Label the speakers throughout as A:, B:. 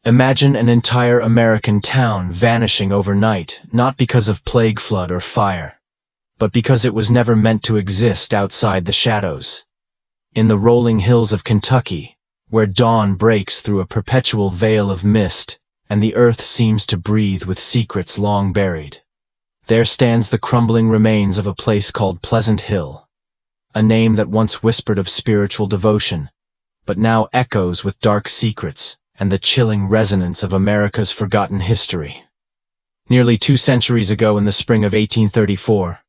A: Imagine an entire American town vanishing overnight, not because of plague, flood, or fire, but because it was never meant to exist outside the shadows. In the rolling hills of Kentucky, where dawn breaks through a perpetual veil of mist, and the earth seems to breathe with secrets long buried, there stands the crumbling remains of a place called Pleasant Hill, a name that once whispered of spiritual devotion, but now echoes with dark secrets and the chilling resonance of America's forgotten history. Nearly 2 centuries ago, in the spring of 1834,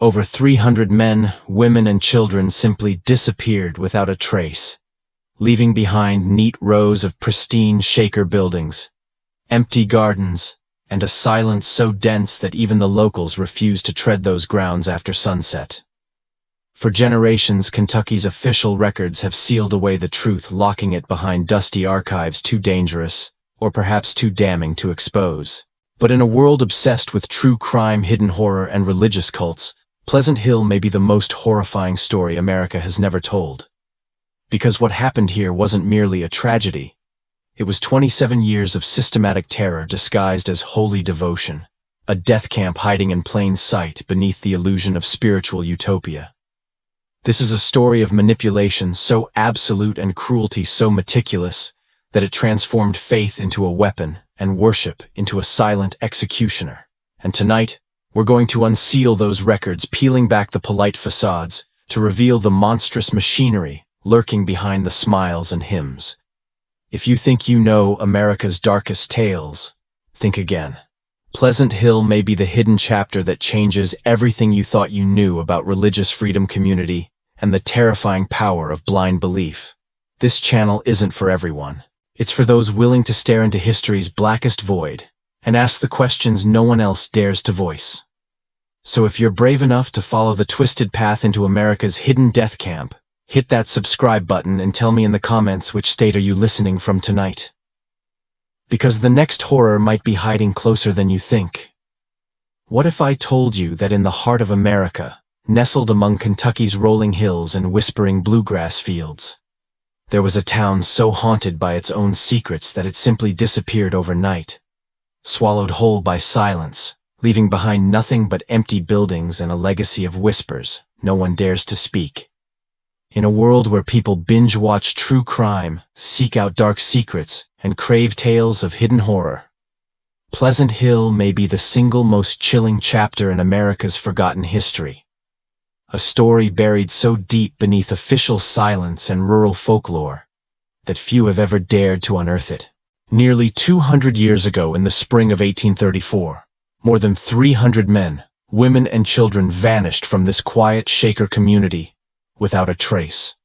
A: over 300 men, women, and children simply disappeared without a trace, leaving behind neat rows of pristine Shaker buildings, empty gardens, and a silence so dense that even the locals refused to tread those grounds after sunset. For generations, Kentucky's official records have sealed away the truth, locking it behind dusty archives too dangerous, or perhaps too damning to expose. But in a world obsessed with true crime, hidden horror, and religious cults, Pleasant Hill may be the most horrifying story America has never told. Because what happened here wasn't merely a tragedy. It was 27 years of systematic terror disguised as holy devotion, a death camp hiding in plain sight beneath the illusion of spiritual utopia. This is a story of manipulation so absolute and cruelty so meticulous that it transformed faith into a weapon and worship into a silent executioner. And tonight, we're going to unseal those records, peeling back the polite facades to reveal the monstrous machinery lurking behind the smiles and hymns. If you think you know America's darkest tales, think again. Pleasant Hill may be the hidden chapter that changes everything you thought you knew about religious freedom, community, and the terrifying power of blind belief. This channel isn't for everyone. It's for those willing to stare into history's blackest void and ask the questions no one else dares to voice. So if you're brave enough to follow the twisted path into America's hidden death camp, hit that subscribe button and tell me in the comments which state are you listening from tonight. Because the next horror might be hiding closer than you think. What if I told you that in the heart of America, nestled among Kentucky's rolling hills and whispering bluegrass fields, there was a town so haunted by its own secrets that it simply disappeared overnight, swallowed whole by silence, leaving behind nothing but empty buildings and a legacy of whispers no one dares to speak. In a world where people binge-watch true crime, seek out dark secrets, and crave tales of hidden horror, Pleasant Hill may be the single most chilling chapter in America's forgotten history. A story buried so deep beneath official silence and rural folklore that few have ever dared to unearth it. Nearly 200 years ago, in the spring of 1834, more than 300 men, women, and children vanished from this quiet Shaker community without a trace.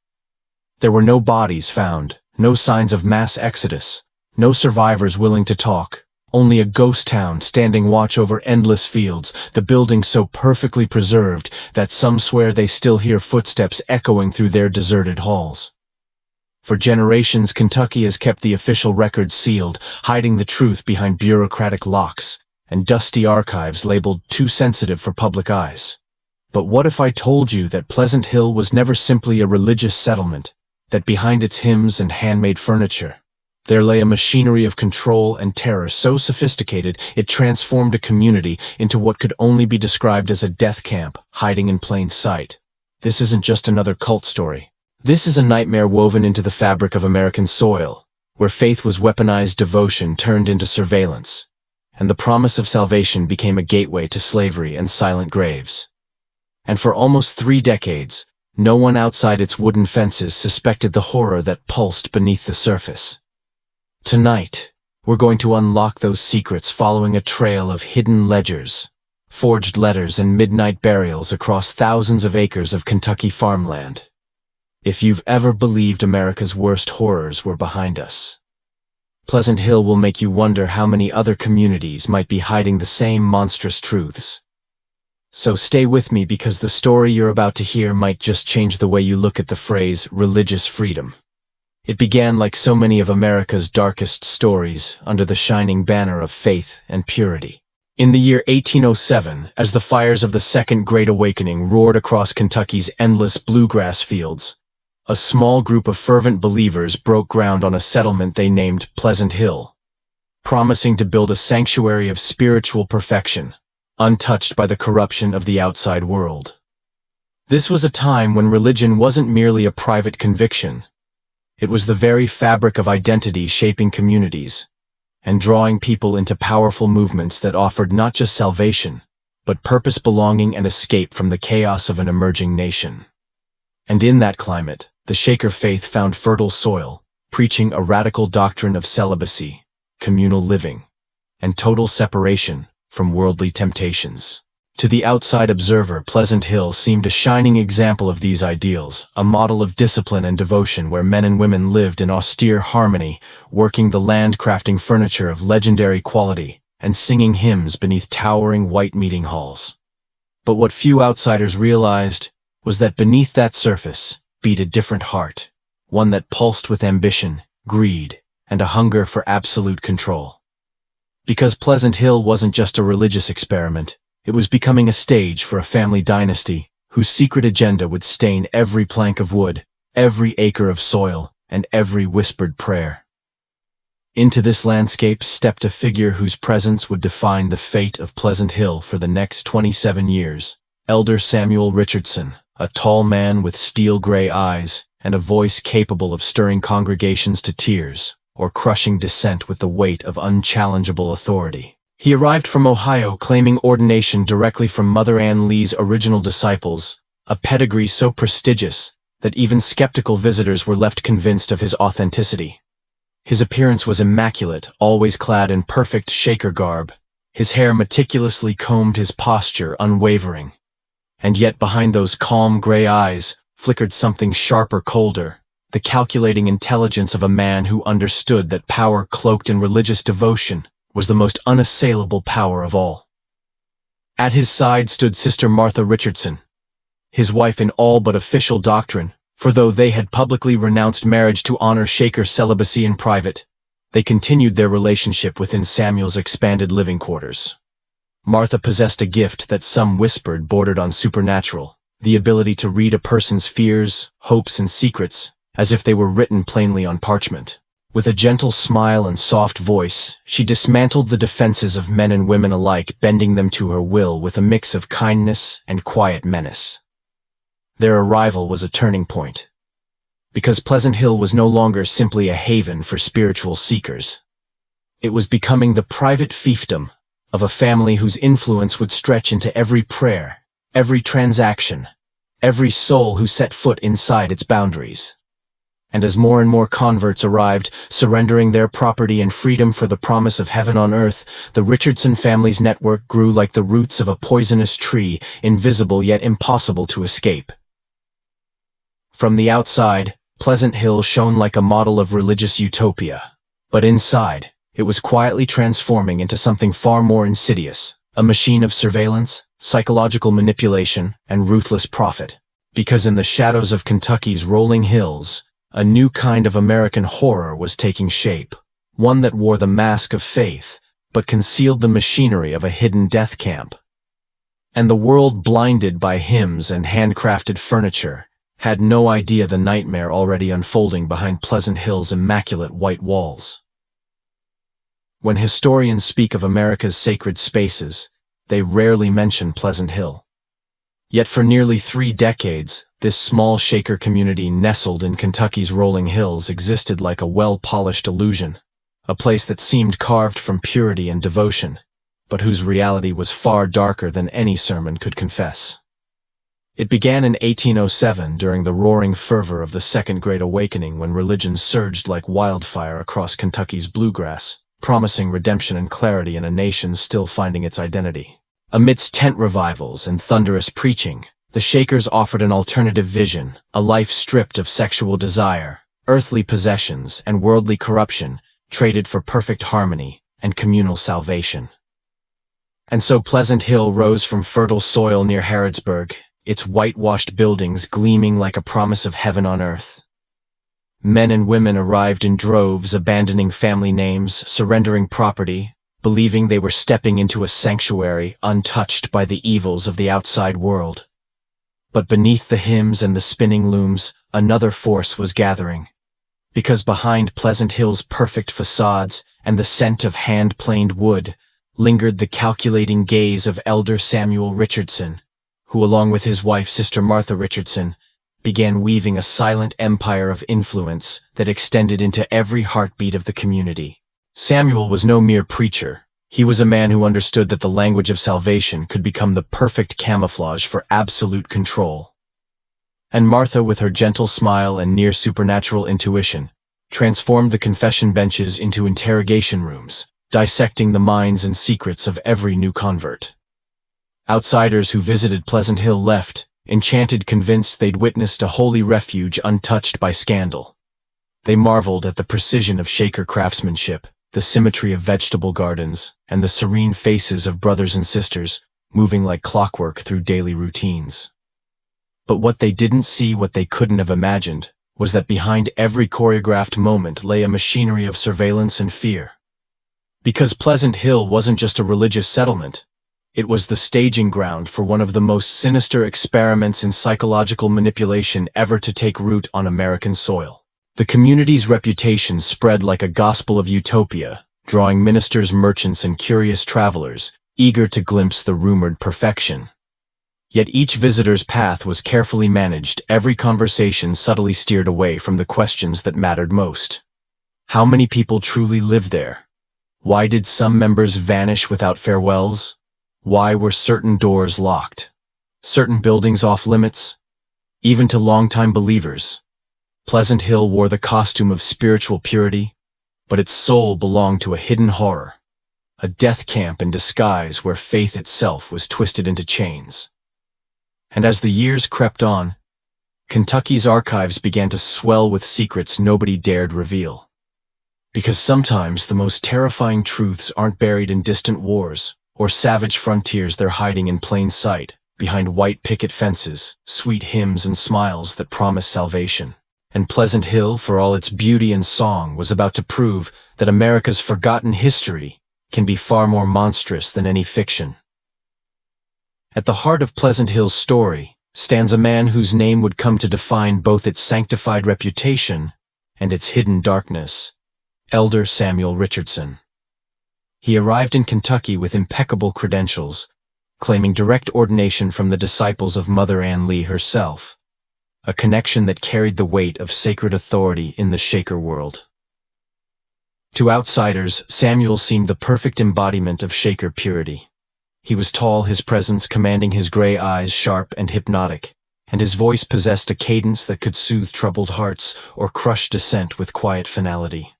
A: There were no bodies found, no signs of mass exodus, no survivors willing to talk. Only a ghost town standing watch over endless fields, the buildings so perfectly preserved that some swear they still hear footsteps echoing through their deserted halls. For generations, Kentucky has kept the official records sealed, hiding the truth behind bureaucratic locks and dusty archives labeled too sensitive for public eyes. But what if I told you that Pleasant Hill was never simply a religious settlement, that behind its hymns and handmade furniture, there lay a machinery of control and terror so sophisticated it transformed a community into what could only be described as a death camp hiding in plain sight? This isn't just another cult story. This is a nightmare woven into the fabric of American soil, where faith was weaponized, devotion turned into surveillance, and the promise of salvation became a gateway to slavery and silent graves. And for almost 3 decades, no one outside its wooden fences suspected the horror that pulsed beneath the surface. Tonight, we're going to unlock those secrets, following a trail of hidden ledgers, forged letters, and midnight burials across thousands of acres of Kentucky farmland. If you've ever believed America's worst horrors were behind us, Pleasant Hill will make you wonder how many other communities might be hiding the same monstrous truths. So stay with me, because the story you're about to hear might just change the way you look at the phrase religious freedom. It began, like so many of America's darkest stories, under the shining banner of faith and purity. In the year 1807, as the fires of the Second Great Awakening roared across Kentucky's endless bluegrass fields, a small group of fervent believers broke ground on a settlement they named Pleasant Hill. promising to build a sanctuary of spiritual perfection, untouched by the corruption of the outside world. This was a time when religion wasn't merely a private conviction. It was the very fabric of identity shaping communities, and drawing people into powerful movements that offered not just salvation, but purpose, belonging, and escape from the chaos of an emerging nation. And in that climate, the Shaker faith found fertile soil, preaching a radical doctrine of celibacy, communal living, and total separation from worldly temptations. To the outside observer, Pleasant Hill seemed a shining example of these ideals, a model of discipline and devotion where men and women lived in austere harmony, working the land, crafting furniture of legendary quality, and singing hymns beneath towering white meeting halls. But what few outsiders realized was that beneath that surface beat a different heart, one that pulsed with ambition, greed, and a hunger for absolute control. Because Pleasant Hill wasn't just a religious experiment, it was becoming a stage for a family dynasty whose secret agenda would stain every plank of wood, every acre of soil, and every whispered prayer. Into this landscape stepped a figure whose presence would define the fate of Pleasant Hill for the next 27 years, Elder Samuel Richardson, a tall man with steel-gray eyes and a voice capable of stirring congregations to tears or crushing dissent with the weight of unchallengeable authority. He arrived from Ohio claiming ordination directly from Mother Ann Lee's original disciples, a pedigree so prestigious that even skeptical visitors were left convinced of his authenticity. His appearance was immaculate, always clad in perfect Shaker garb. His hair meticulously combed, his posture unwavering. And yet behind those calm gray eyes flickered something sharper, colder, the calculating intelligence of a man who understood that power cloaked in religious devotion was the most unassailable power of all. At his side stood Sister Martha Richardson, his wife in all but official doctrine, for though they had publicly renounced marriage to honor Shaker celibacy in private, they continued their relationship within Samuel's expanded living quarters. Martha possessed a gift that some whispered bordered on supernatural, the ability to read a person's fears, hopes, and secrets, as if they were written plainly on parchment. With a gentle smile and soft voice, she dismantled the defenses of men and women alike, bending them to her will with a mix of kindness and quiet menace. Their arrival was a turning point, because Pleasant Hill was no longer simply a haven for spiritual seekers. It was becoming the private fiefdom of a family whose influence would stretch into every prayer, every transaction, every soul who set foot inside its boundaries. And as more and more converts arrived, surrendering their property and freedom for the promise of heaven on earth, the Richardson family's network grew like the roots of a poisonous tree, invisible yet impossible to escape. From the outside, Pleasant Hill shone like a model of religious utopia. But inside, it was quietly transforming into something far more insidious, a machine of surveillance, psychological manipulation, and ruthless profit. Because in the shadows of Kentucky's rolling hills, a new kind of American horror was taking shape, one that wore the mask of faith, but concealed the machinery of a hidden death camp. And the world, blinded by hymns and handcrafted furniture, had no idea the nightmare already unfolding behind Pleasant Hill's immaculate white walls. When historians speak of America's sacred spaces, they rarely mention Pleasant Hill. Yet for nearly 3 decades, this small Shaker community nestled in Kentucky's rolling hills existed like a well-polished illusion, a place that seemed carved from purity and devotion, but whose reality was far darker than any sermon could confess. It began in 1807 during the roaring fervor of the Second Great Awakening, when religion surged like wildfire across Kentucky's bluegrass, promising redemption and clarity in a nation still finding its identity. Amidst tent revivals and thunderous preaching, the Shakers offered an alternative vision, a life stripped of sexual desire, earthly possessions, and worldly corruption, traded for perfect harmony and communal salvation. And so Pleasant Hill rose from fertile soil near Harrodsburg, its whitewashed buildings gleaming like a promise of heaven on earth. Men and women arrived in droves, abandoning family names, surrendering property, believing they were stepping into a sanctuary untouched by the evils of the outside world. But beneath the hymns and the spinning looms, another force was gathering. Because behind Pleasant Hill's perfect facades and the scent of hand-planed wood lingered the calculating gaze of Elder Samuel Richardson, who, along with his wife, Sister Martha Richardson, began weaving a silent empire of influence that extended into every heartbeat of the community. Samuel was no mere preacher. He was a man who understood that the language of salvation could become the perfect camouflage for absolute control. And Martha, with her gentle smile and near supernatural intuition, transformed the confession benches into interrogation rooms, dissecting the minds and secrets of every new convert. Outsiders who visited Pleasant Hill left, enchanted, convinced they'd witnessed a holy refuge untouched by scandal. They marveled at the precision of Shaker craftsmanship, the symmetry of vegetable gardens, and the serene faces of brothers and sisters, moving like clockwork through daily routines. But what they didn't see, what they couldn't have imagined, was that behind every choreographed moment lay a machinery of surveillance and fear. Because Pleasant Hill wasn't just a religious settlement, it was the staging ground for one of the most sinister experiments in psychological manipulation ever to take root on American soil. The community's reputation spread like a gospel of utopia, drawing ministers, merchants, and curious travelers, eager to glimpse the rumored perfection. Yet each visitor's path was carefully managed, every conversation subtly steered away from the questions that mattered most. How many people truly lived there? Why did some members vanish without farewells? Why were certain doors locked? Certain buildings off limits? Even to longtime believers, Pleasant Hill wore the costume of spiritual purity, but its soul belonged to a hidden horror, a death camp in disguise where faith itself was twisted into chains. And as the years crept on, Kentucky's archives began to swell with secrets nobody dared reveal. Because sometimes the most terrifying truths aren't buried in distant wars or savage frontiers, they're hiding in plain sight, behind white picket fences, sweet hymns and smiles that promise salvation. And Pleasant Hill, for all its beauty and song, was about to prove that America's forgotten history can be far more monstrous than any fiction. At the heart of Pleasant Hill's story stands a man whose name would come to define both its sanctified reputation and its hidden darkness: Elder Samuel Richardson. He arrived in Kentucky with impeccable credentials, claiming direct ordination from the disciples of Mother Ann Lee herself, a connection that carried the weight of sacred authority in the Shaker world. To outsiders, Samuel seemed the perfect embodiment of Shaker purity. He was tall, his presence commanding, his gray eyes sharp and hypnotic, and his voice possessed a cadence that could soothe troubled hearts or crush dissent with quiet finality.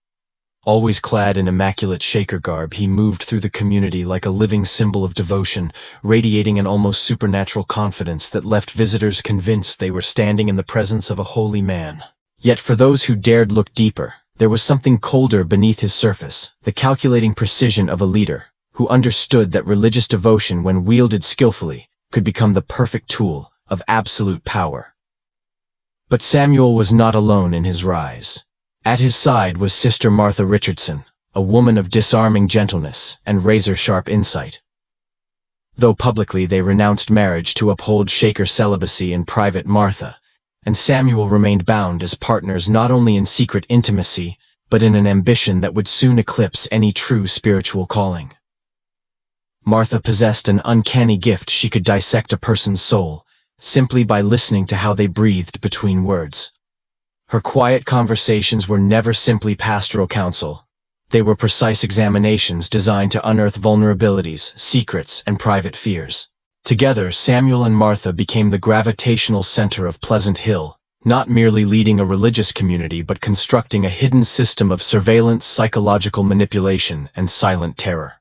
A: Always clad in immaculate Shaker garb, he moved through the community like a living symbol of devotion, radiating an almost supernatural confidence that left visitors convinced they were standing in the presence of a holy man. Yet for those who dared look deeper, there was something colder beneath his surface, the calculating precision of a leader who understood that religious devotion, when wielded skillfully, could become the perfect tool of absolute power. But Samuel was not alone in his rise. At his side was Sister Martha Richardson, a woman of disarming gentleness and razor-sharp insight. Though publicly they renounced marriage to uphold Shaker celibacy, in private Martha and Samuel remained bound as partners, not only in secret intimacy, but in an ambition that would soon eclipse any true spiritual calling. Martha possessed an uncanny gift. She could dissect a person's soul simply by listening to how they breathed between words. Her quiet conversations were never simply pastoral counsel. They were precise examinations designed to unearth vulnerabilities, secrets, and private fears. Together, Samuel and Martha became the gravitational center of Pleasant Hill, not merely leading a religious community but constructing a hidden system of surveillance, psychological manipulation, and silent terror.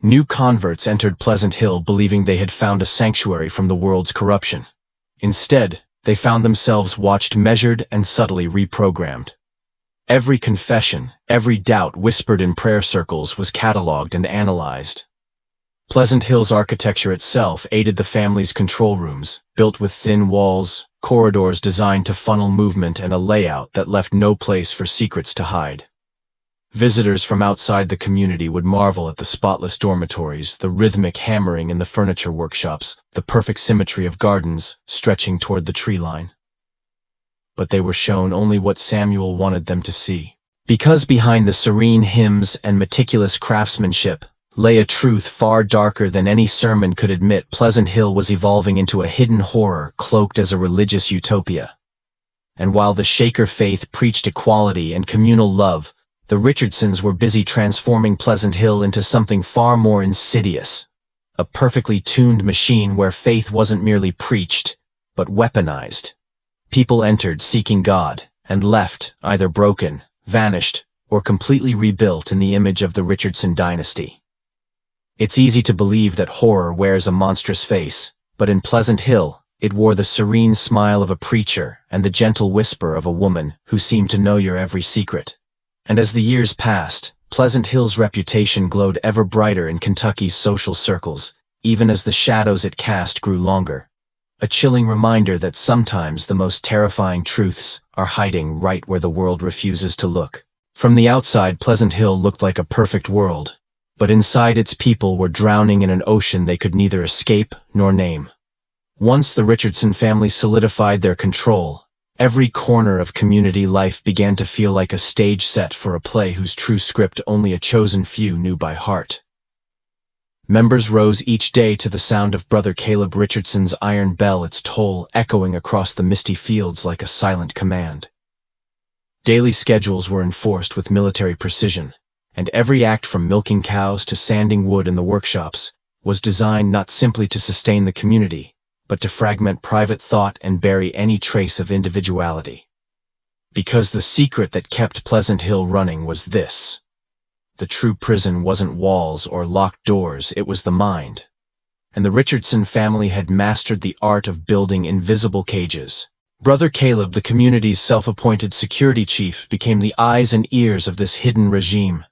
A: New converts entered Pleasant Hill believing they had found a sanctuary from the world's corruption. Instead, they found themselves watched, measured, and subtly reprogrammed. Every confession, every doubt whispered in prayer circles was cataloged and analyzed. Pleasant Hill's architecture itself aided the family's control rooms, built with thin walls, corridors designed to funnel movement, and a layout that left no place for secrets to hide. Visitors from outside the community would marvel at the spotless dormitories, the rhythmic hammering in the furniture workshops, the perfect symmetry of gardens stretching toward the tree line. But they were shown only what Samuel wanted them to see. Because behind the serene hymns and meticulous craftsmanship lay a truth far darker than any sermon could admit. Pleasant Hill was evolving into a hidden horror cloaked as a religious utopia. And while the Shaker faith preached equality and communal love, the Richardsons were busy transforming Pleasant Hill into something far more insidious. A perfectly tuned machine where faith wasn't merely preached, but weaponized. People entered seeking God, and left, either broken, vanished, or completely rebuilt in the image of the Richardson dynasty. It's easy to believe that horror wears a monstrous face, but in Pleasant Hill, it wore the serene smile of a preacher and the gentle whisper of a woman who seemed to know your every secret. And as the years passed, Pleasant Hill's reputation glowed ever brighter in Kentucky's social circles, even as the shadows it cast grew longer. A chilling reminder that sometimes the most terrifying truths are hiding right where the world refuses to look. From the outside, Pleasant Hill looked like a perfect world, but inside its people were drowning in an ocean they could neither escape nor name. Once the Richardson family solidified their control, every corner of community life began to feel like a stage set for a play whose true script only a chosen few knew by heart. Members rose each day to the sound of Brother Caleb Richardson's iron bell, its toll echoing across the misty fields like a silent command. Daily schedules were enforced with military precision, and every act from milking cows to sanding wood in the workshops was designed not simply to sustain the community, but to fragment private thought and bury any trace of individuality. Because the secret that kept Pleasant Hill running was this: the true prison wasn't walls or locked doors, it was the mind. And the Richardson family had mastered the art of building invisible cages. Brother Caleb, the community's self-appointed security chief, became the eyes and ears of this hidden regime.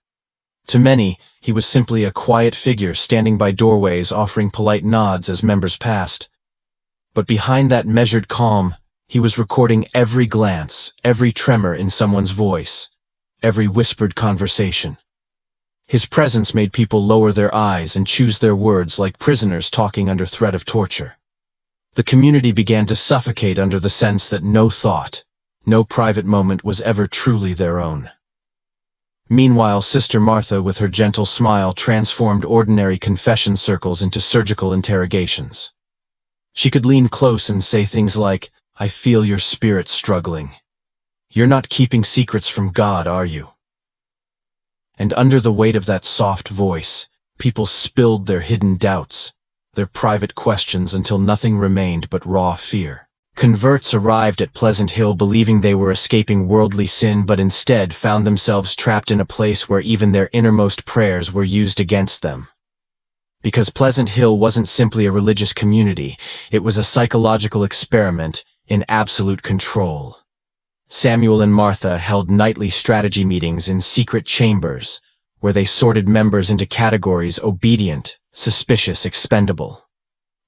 A: To many, he was simply a quiet figure standing by doorways offering polite nods as members passed. But behind that measured calm, he was recording every glance, every tremor in someone's voice, every whispered conversation. His presence made people lower their eyes and choose their words like prisoners talking under threat of torture. The community began to suffocate under the sense that no thought, no private moment was ever truly their own. Meanwhile, Sister Martha, with her gentle smile, transformed ordinary confession circles into surgical interrogations. She could lean close and say things like, "I feel your spirit struggling. You're not keeping secrets from God, are you?" And under the weight of that soft voice, people spilled their hidden doubts, their private questions, until nothing remained but raw fear. Converts arrived at Pleasant Hill believing they were escaping worldly sin, but instead found themselves trapped in a place where even their innermost prayers were used against them. Because Pleasant Hill wasn't simply a religious community, it was a psychological experiment in absolute control. Samuel and Martha held nightly strategy meetings in secret chambers, where they sorted members into categories: obedient, suspicious, expendable.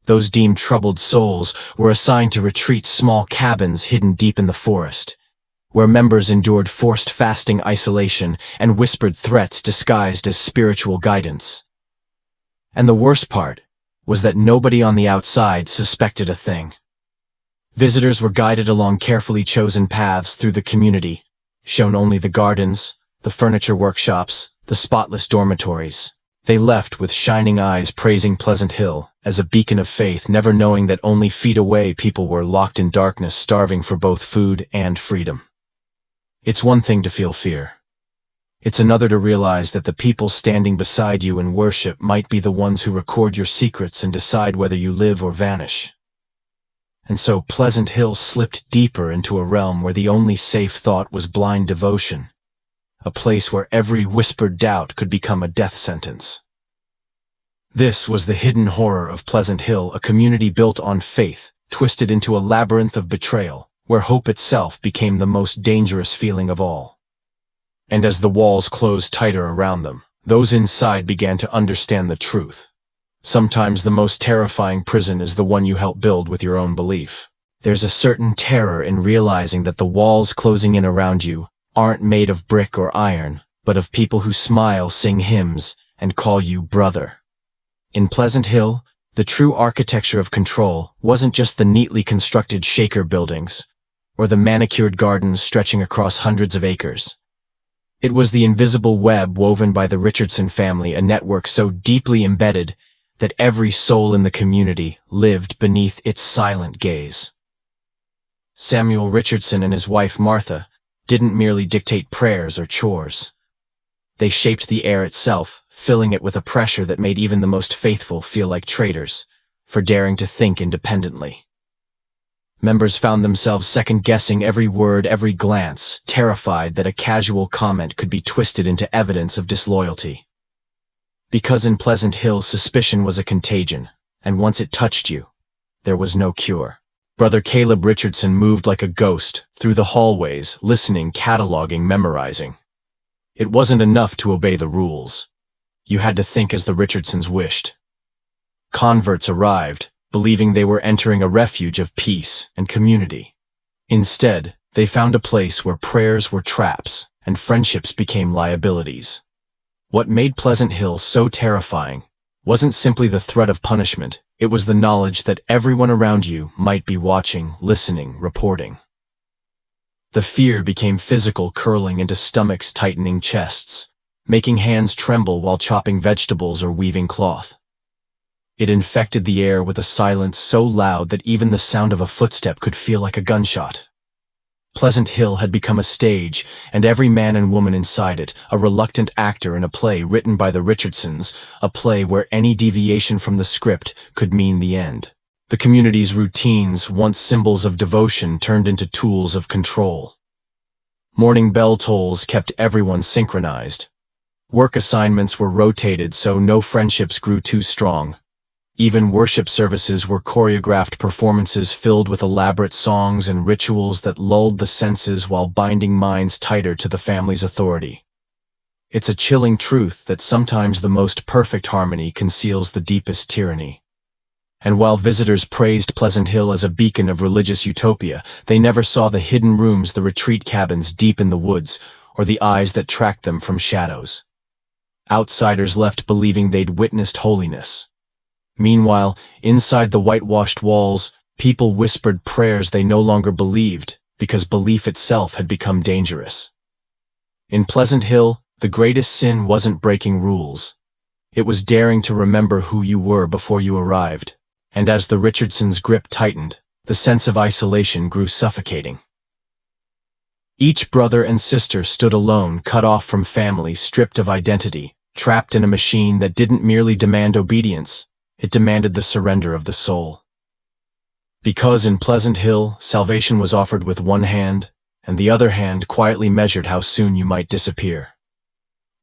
A: Those deemed troubled souls were assigned to retreat, small cabins hidden deep in the forest, where members endured forced fasting, isolation, and whispered threats disguised as spiritual guidance. And the worst part was that nobody on the outside suspected a thing. Visitors were guided along carefully chosen paths through the community, shown only the gardens, the furniture workshops, the spotless dormitories. They left with shining eyes praising Pleasant Hill as a beacon of faith, never knowing that only feet away people were locked in darkness, starving for both food and freedom. It's one thing to feel fear. It's another to realize that the people standing beside you in worship might be the ones who record your secrets and decide whether you live or vanish. And so Pleasant Hill slipped deeper into a realm where the only safe thought was blind devotion, a place where every whispered doubt could become a death sentence. This was the hidden horror of Pleasant Hill, a community built on faith, twisted into a labyrinth of betrayal, where hope itself became the most dangerous feeling of all. And as the walls closed tighter around them, those inside began to understand the truth. Sometimes the most terrifying prison is the one you help build with your own belief. There's a certain terror in realizing that the walls closing in around you aren't made of brick or iron, but of people who smile, sing hymns, and call you brother. In Pleasant Hill, the true architecture of control wasn't just the neatly constructed Shaker buildings, or the manicured gardens stretching across hundreds of acres. It was the invisible web woven by the Richardson family, a network so deeply embedded that every soul in the community lived beneath its silent gaze. Samuel Richardson and his wife Martha didn't merely dictate prayers or chores. They shaped the air itself, filling it with a pressure that made even the most faithful feel like traitors for daring to think independently. Members found themselves second-guessing every word, every glance, terrified that a casual comment could be twisted into evidence of disloyalty. Because in Pleasant Hill, suspicion was a contagion, and once it touched you, there was no cure. Brother Caleb Richardson moved like a ghost through the hallways, listening, cataloging, memorizing. It wasn't enough to obey the rules. You had to think as the Richardsons wished. Converts arrived, believing they were entering a refuge of peace and community. Instead, they found a place where prayers were traps and friendships became liabilities. What made Pleasant Hill so terrifying wasn't simply the threat of punishment, it was the knowledge that everyone around you might be watching, listening, reporting. The fear became physical, curling into stomachs, tightening chests, making hands tremble while chopping vegetables or weaving cloth. It infected the air with a silence so loud that even the sound of a footstep could feel like a gunshot. Pleasant Hill had become a stage, and every man and woman inside it, a reluctant actor in a play written by the Richardsons, a play where any deviation from the script could mean the end. The community's routines, once symbols of devotion, turned into tools of control. Morning bell tolls kept everyone synchronized. Work assignments were rotated so no friendships grew too strong. Even worship services were choreographed performances filled with elaborate songs and rituals that lulled the senses while binding minds tighter to the family's authority. It's a chilling truth that sometimes the most perfect harmony conceals the deepest tyranny. And while visitors praised Pleasant Hill as a beacon of religious utopia, they never saw the hidden rooms, the retreat cabins deep in the woods, or the eyes that tracked them from shadows. Outsiders left believing they'd witnessed holiness. Meanwhile, inside the whitewashed walls, people whispered prayers they no longer believed, because belief itself had become dangerous. In Pleasant Hill, the greatest sin wasn't breaking rules. It was daring to remember who you were before you arrived. And as the Richardsons' grip tightened, the sense of isolation grew suffocating. Each brother and sister stood alone, cut off from family, stripped of identity, trapped in a machine that didn't merely demand obedience, it demanded the surrender of the soul. Because in Pleasant Hill, salvation was offered with one hand, and the other hand quietly measured how soon you might disappear.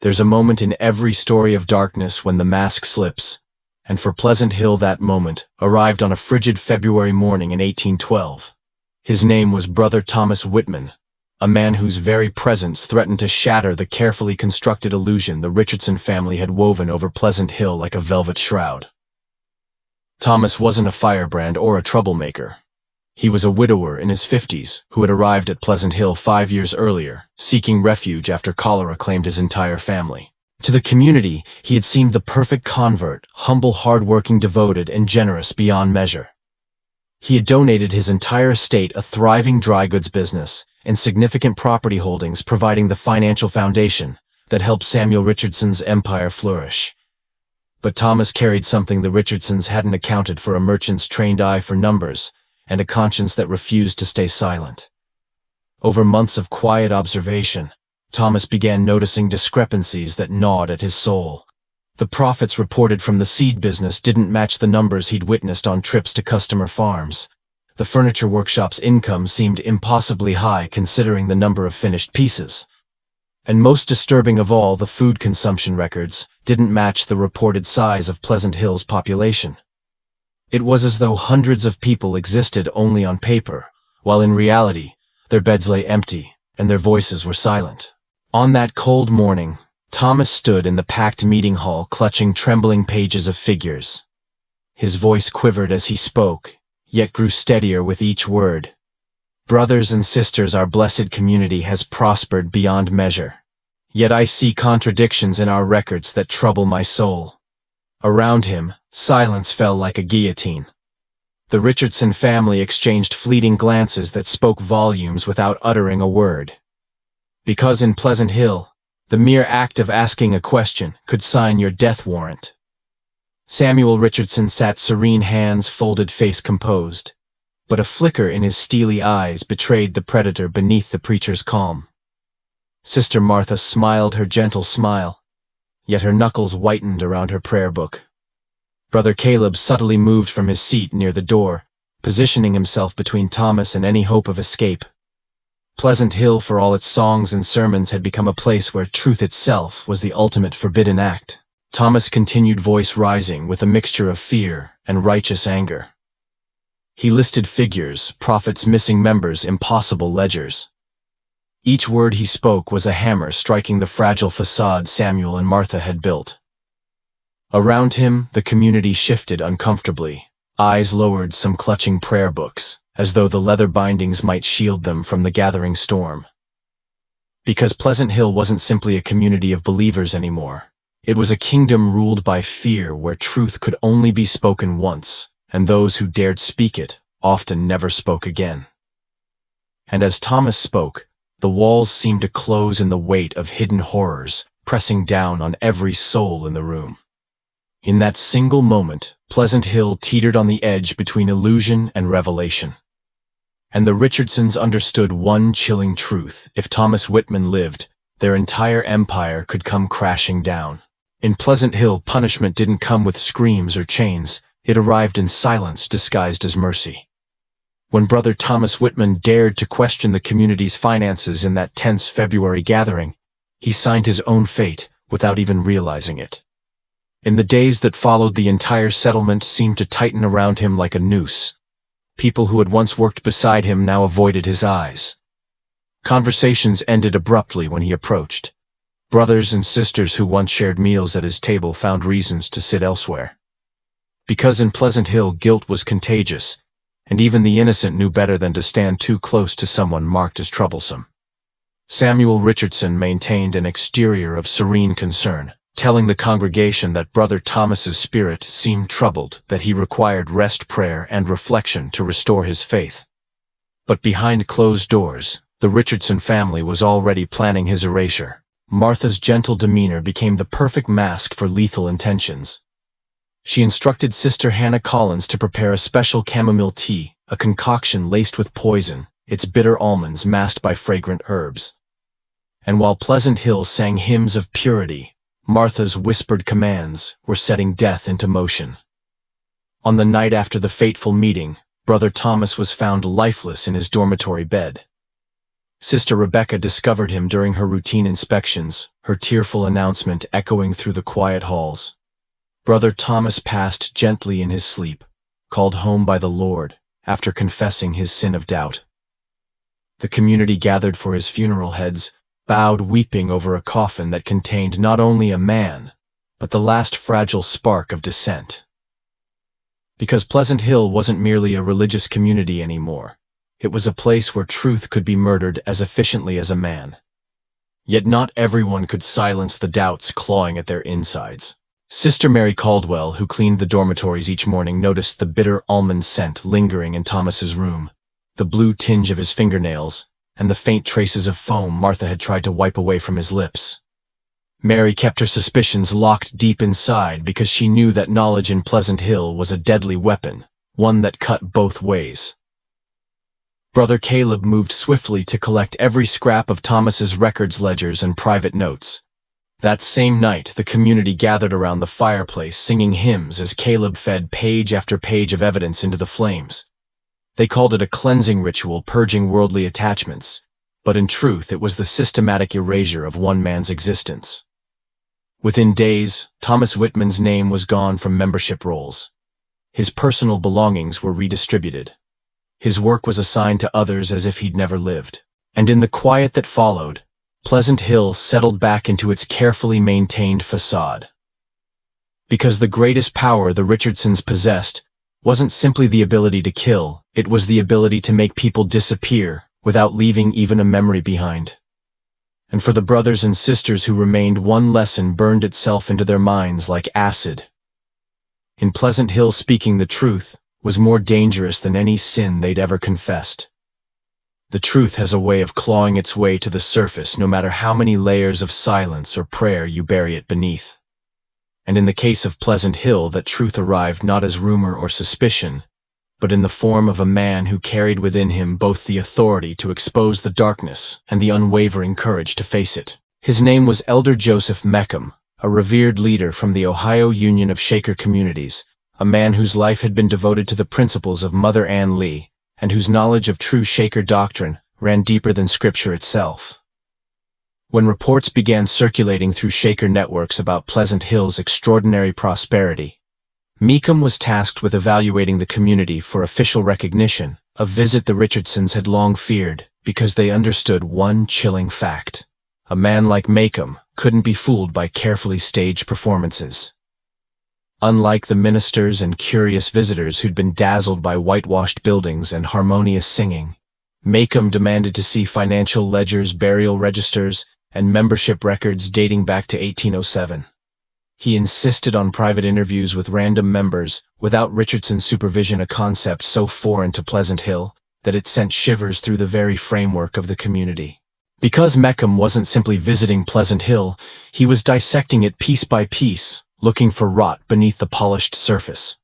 A: There's a moment in every story of darkness when the mask slips, and for Pleasant Hill that moment arrived on a frigid February morning in 1812. His name was Brother Thomas Whitman, a man whose very presence threatened to shatter the carefully constructed illusion the Richardson family had woven over Pleasant Hill like a velvet shroud. Thomas wasn't a firebrand or a troublemaker. He was a widower in his 50s who had arrived at Pleasant Hill 5 years earlier, seeking refuge after cholera claimed his entire family. To the community, he had seemed the perfect convert, humble, hard-working, devoted, and generous beyond measure. He had donated his entire estate, a thriving dry goods business, and significant property holdings, providing the financial foundation that helped Samuel Richardson's empire flourish. But Thomas carried something the Richardsons hadn't accounted for: a merchant's trained eye for numbers, and a conscience that refused to stay silent. Over months of quiet observation, Thomas began noticing discrepancies that gnawed at his soul. The profits reported from the seed business didn't match the numbers he'd witnessed on trips to customer farms. The furniture workshop's income seemed impossibly high considering the number of finished pieces. And most disturbing of all, the food consumption records didn't match the reported size of Pleasant Hill's population. It was as though hundreds of people existed only on paper, while in reality, their beds lay empty, and their voices were silent. On that cold morning, Thomas stood in the packed meeting hall clutching trembling pages of figures. His voice quivered as he spoke, yet grew steadier with each word. Brothers and sisters, our blessed community has prospered beyond measure. Yet I see contradictions in our records that trouble my soul. Around him, silence fell like a guillotine. The Richardson family exchanged fleeting glances that spoke volumes without uttering a word. Because in Pleasant Hill, The mere act of asking a question could sign your death warrant. Samuel Richardson sat serene, hands folded, face composed, but a flicker in his steely eyes betrayed the predator beneath the preacher's calm. Sister Martha smiled her gentle smile, yet her knuckles whitened around her prayer book. Brother Caleb subtly moved from his seat near the door, positioning himself between Thomas and any hope of escape. Pleasant Hill, for all its songs and sermons, had become a place where truth itself was the ultimate forbidden act. Thomas' continued, voice rising with a mixture of fear and righteous anger. He listed figures, prophets, missing members, impossible ledgers. Each word he spoke was a hammer striking the fragile facade Samuel and Martha had built. Around him, the community shifted uncomfortably, eyes lowered, some clutching prayer books, as though the leather bindings might shield them from the gathering storm. Because Pleasant Hill wasn't simply a community of believers anymore. It was a kingdom ruled by fear, where truth could only be spoken once, and those who dared speak it often never spoke again. And as Thomas spoke, the walls seemed to close in the weight of hidden horrors, pressing down on every soul in the room. In that single moment, Pleasant Hill teetered on the edge between illusion and revelation. And the Richardsons understood one chilling truth: if Thomas Whitman lived, their entire empire could come crashing down. In Pleasant Hill, punishment didn't come with screams or chains, it arrived in silence disguised as mercy. When Brother Thomas Whitman dared to question the community's finances in that tense February gathering, he signed his own fate without even realizing it. In the days that followed, the entire settlement seemed to tighten around him like a noose. People who had once worked beside him now avoided his eyes. Conversations ended abruptly when he approached. Brothers and sisters who once shared meals at his table found reasons to sit elsewhere. Because in Pleasant Hill, guilt was contagious, and even the innocent knew better than to stand too close to someone marked as troublesome. Samuel Richardson maintained an exterior of serene concern, telling the congregation that Brother Thomas's spirit seemed troubled, that he required rest, prayer, and reflection to restore his faith. But behind closed doors, the Richardson family was already planning his erasure. Martha's gentle demeanor became the perfect mask for lethal intentions. She instructed Sister Hannah Collins to prepare a special chamomile tea, a concoction laced with poison, its bitter almonds masked by fragrant herbs. And while Pleasant Hill sang hymns of purity, Martha's whispered commands were setting death into motion. On the night after the fateful meeting, Brother Thomas was found lifeless in his dormitory bed. Sister Rebecca discovered him during her routine inspections, her tearful announcement echoing through the quiet halls. Brother Thomas passed gently in his sleep, called home by the Lord, after confessing his sin of doubt. The community gathered for his funeral, heads bowed, weeping over a coffin that contained not only a man, but the last fragile spark of dissent. Because Pleasant Hill wasn't merely a religious community anymore. It was a place where truth could be murdered as efficiently as a man. Yet not everyone could silence the doubts clawing at their insides. Sister Mary Caldwell, who cleaned the dormitories each morning, noticed the bitter almond scent lingering in Thomas's room, the blue tinge of his fingernails, and the faint traces of foam Martha had tried to wipe away from his lips. Mary kept her suspicions locked deep inside because she knew that knowledge in Pleasant Hill was a deadly weapon, one that cut both ways. Brother Caleb moved swiftly to collect every scrap of Thomas's records, ledgers, and private notes. That same night, the community gathered around the fireplace singing hymns as Caleb fed page after page of evidence into the flames. They called it a cleansing ritual, purging worldly attachments, but in truth it was the systematic erasure of one man's existence. Within days, Thomas Whitman's name was gone from membership rolls. His personal belongings were redistributed. His work was assigned to others as if he'd never lived. And in the quiet that followed, Pleasant Hill settled back into its carefully maintained facade. Because the greatest power the Richardsons possessed wasn't simply the ability to kill, it was the ability to make people disappear without leaving even a memory behind. And for the brothers and sisters who remained, one lesson burned itself into their minds like acid. In Pleasant Hill, speaking the truth was more dangerous than any sin they'd ever confessed. The truth has a way of clawing its way to the surface no matter how many layers of silence or prayer you bury it beneath. And in the case of Pleasant Hill, that truth arrived not as rumor or suspicion, but in the form of a man who carried within him both the authority to expose the darkness and the unwavering courage to face it. His name was Elder Joseph Meckham, a revered leader from the Ohio Union of Shaker Communities, a man whose life had been devoted to the principles of Mother Ann Lee, and whose knowledge of true Shaker doctrine ran deeper than Scripture itself. When reports began circulating through Shaker networks about Pleasant Hill's extraordinary prosperity, Meckham was tasked with evaluating the community for official recognition, a visit the Richardsons had long feared because they understood one chilling fact. A man like Meckham couldn't be fooled by carefully staged performances. Unlike the ministers and curious visitors who'd been dazzled by whitewashed buildings and harmonious singing, Meckham demanded to see financial ledgers, burial registers, and membership records dating back to 1807. He insisted on private interviews with random members without Richardson's supervision, a concept so foreign to Pleasant Hill that it sent shivers through the very framework of the community. Because Meckham wasn't simply visiting Pleasant Hill, he was dissecting it piece by piece, looking for rot beneath the polished surface.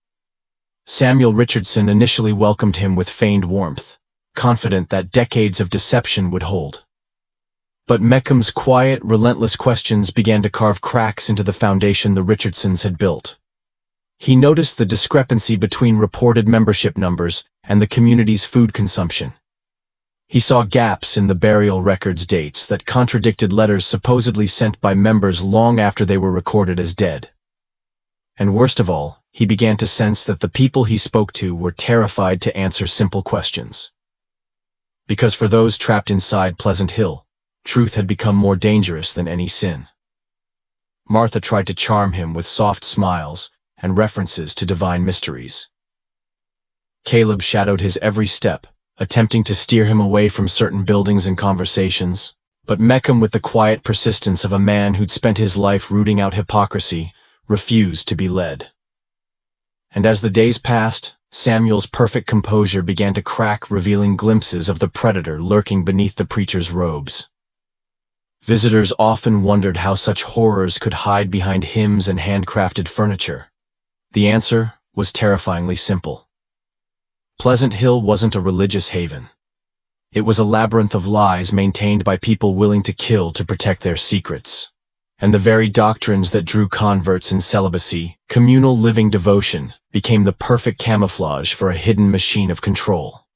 A: Samuel Richardson initially welcomed him with feigned warmth, confident that decades of deception would hold. But Meckham's quiet, relentless questions began to carve cracks into the foundation the Richardsons had built. He noticed the discrepancy between reported membership numbers and the community's food consumption. He saw gaps in the burial records dates that contradicted letters supposedly sent by members long after they were recorded as dead. And worst of all, he began to sense that the people he spoke to were terrified to answer simple questions. Because for those trapped inside Pleasant Hill, truth had become more dangerous than any sin. Martha tried to charm him with soft smiles and references to divine mysteries. Caleb shadowed his every step, attempting to steer him away from certain buildings and conversations, but Meckham, with the quiet persistence of a man who'd spent his life rooting out hypocrisy, refused to be led. And as the days passed, Samuel's perfect composure began to crack, revealing glimpses of the predator lurking beneath the preacher's robes. Visitors often wondered how such horrors could hide behind hymns and handcrafted furniture. The answer was terrifyingly simple. Pleasant Hill wasn't a religious haven. It was a labyrinth of lies maintained by people willing to kill to protect their secrets. And the very doctrines that drew converts in celibacy, communal living devotion, became the perfect camouflage for a hidden machine of control.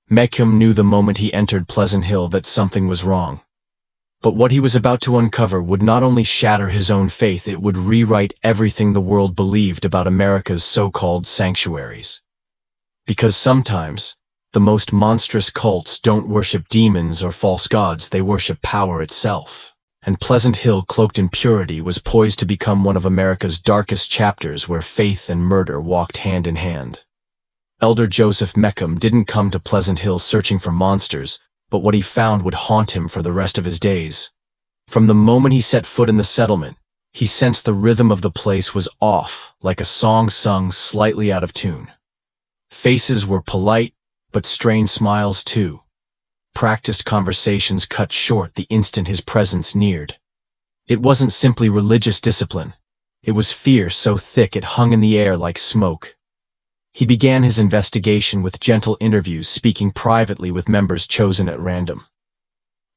A: Meckham knew the moment he entered Pleasant Hill that something was wrong. But what he was about to uncover would not only shatter his own faith, it would rewrite everything the world believed about America's so-called sanctuaries. Because sometimes, the most monstrous cults don't worship demons or false gods, they worship power itself. And Pleasant Hill, cloaked in purity, was poised to become one of America's darkest chapters where faith and murder walked hand in hand. Elder Joseph Meckham didn't come to Pleasant Hill searching for monsters, but what he found would haunt him for the rest of his days. From the moment he set foot in the settlement, he sensed the rhythm of the place was off, like a song sung slightly out of tune. Faces were polite, but strained smiles too. Practiced conversations cut short the instant his presence neared. It wasn't simply religious discipline. It was fear so thick it hung in the air like smoke. He began his investigation with gentle interviews, speaking privately with members chosen at random.